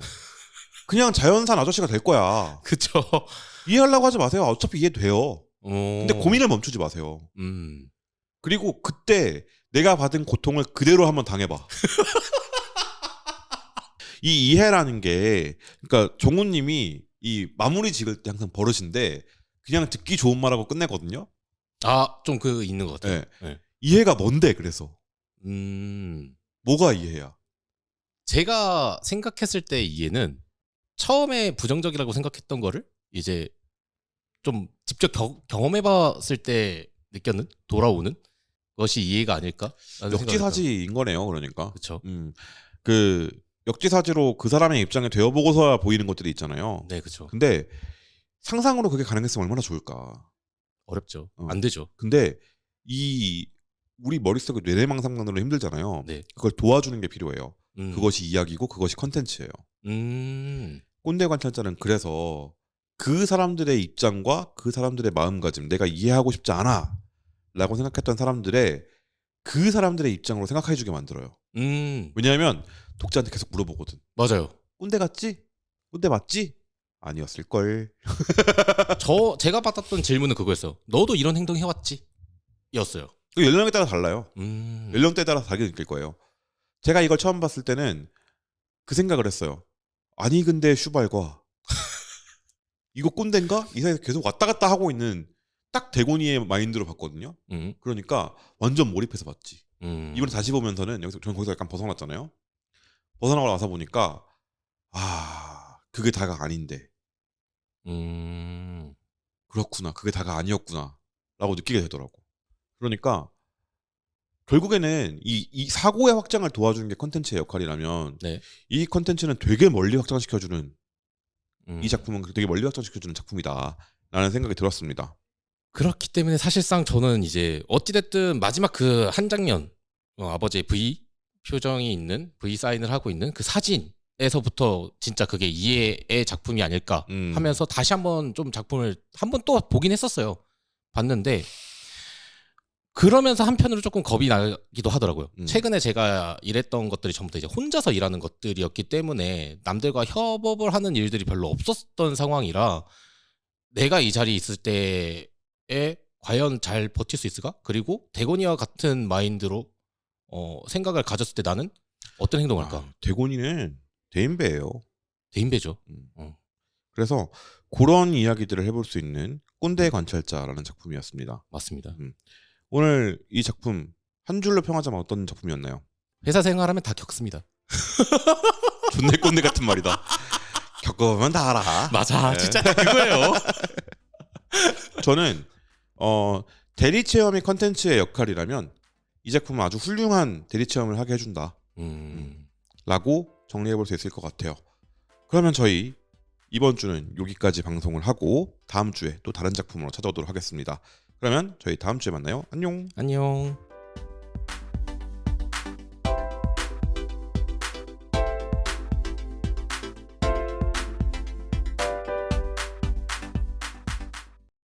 그냥 자연산 아저씨가 될 거야. 그쵸. 이해하려고 하지 마세요. 어차피 이해돼요. 근데 근데 고민을 멈추지 마세요. 그리고 그때 내가 받은 고통을 그대로 한번 당해봐. 이 이해라는 게, 그러니까 정우님이 이 마무리 지을 때 항상 버릇인데 그냥 듣기 좋은 말하고 끝내거든요. 좀 그 있는 것 같아요. 네. 네. 이해가 뭔데 그래서? 음. 뭐가 이해야? 제가 생각했을 때 이해는 처음에 부정적이라고 생각했던 거를 이제 좀 직접 경험해봤을 때 느꼈는 돌아오는 것이 이해가 아닐까? 역지사지인 거네요. 그러니까. 그렇죠. 그 역지사지로 그 사람의 입장에 되어보고서야 보이는 것들이 있잖아요. 네, 그렇죠. 근데 상상으로 그게 가능했으면 얼마나 좋을까. 어렵죠. 안 되죠. 근데 이 우리 머릿속에 뇌내망상만으로 힘들잖아요. 네. 그걸 도와주는 게 필요해요. 음. 그것이 이야기고 그것이 컨텐츠예요. 꼰대 관찰자는 그래서 그 사람들의 입장과 그 사람들의 마음가짐, 내가 이해하고 싶지 않아 라고 생각했던 사람들의 그 사람들의 입장으로 생각해주게 만들어요. 왜냐하면 독자한테 계속 물어보거든. 맞아요. 꼰대 같지? 꼰대 맞지? 아니었을걸. 제가 받았던 질문은 그거였어요. 너도 이런 행동 해왔지? 이었어요. 그 연령에 따라 달라요. 연령대에 따라 다르게 느낄 거예요. 제가 이걸 처음 봤을 때는 그 생각을 했어요. 아니 근데 슈발과 이거 꼰대인가? 이 사이에서 계속 왔다 갔다 하고 있는 딱 대곤이의 마인드로 봤거든요. 그러니까 완전 몰입해서 봤지. 이번에 다시 보면서는 저는 거기서 약간 벗어났잖아요. 벗어나고 나서 보니까 그게 다가 아닌데 그렇구나, 그게 다가 아니었구나 라고 느끼게 되더라고. 그러니까 결국에는 이 사고의 확장을 도와주는 게 컨텐츠의 역할이라면 네. 이 컨텐츠는 되게 멀리 확장시켜주는 이 작품은 되게 멀리 확장시켜주는 작품이다 라는 생각이 들었습니다. 그렇기 때문에 사실상 저는 이제 어찌됐든 마지막 그 한 장면 아버지의 V 표정이 있는 V 사인을 하고 있는 그 사진에서부터 진짜 그게 이해의 작품이 아닐까 하면서 다시 한번 좀 작품을 한번 또 보긴 했었어요. 봤는데 그러면서 한편으로 조금 겁이 나기도 하더라고요. 최근에 제가 일했던 것들이 전부 다 이제 혼자서 일하는 것들이었기 때문에 남들과 협업을 하는 일들이 별로 없었던 상황이라 내가 이 자리에 있을 때에 과연 잘 버틸 수 있을까? 그리고 대건이와 같은 마인드로 생각을 가졌을 때 나는 어떤 행동을 할까? 대곤이는 대인배예요. 대인배죠. 그래서 그런 이야기들을 해볼 수 있는 꼰대 관찰자라는 작품이었습니다. 맞습니다. 오늘 이 작품 한 줄로 평하자면 어떤 작품이었나요? 회사 생활하면 다 겪습니다. 존내 꼰대 같은 말이다. 겪어보면 다 알아. 맞아, 진짜 그거예요. 저는 대리 체험이 컨텐츠의 역할이라면 이 작품은 아주 훌륭한 대리 체험을 하게 해준다 라고 정리해볼 수 있을 것 같아요. 그러면 저희 이번 주는 여기까지 방송을 하고 다음 주에 또 다른 작품으로 찾아오도록 하겠습니다. 그러면 저희 다음 주에 만나요. 안녕. 안녕.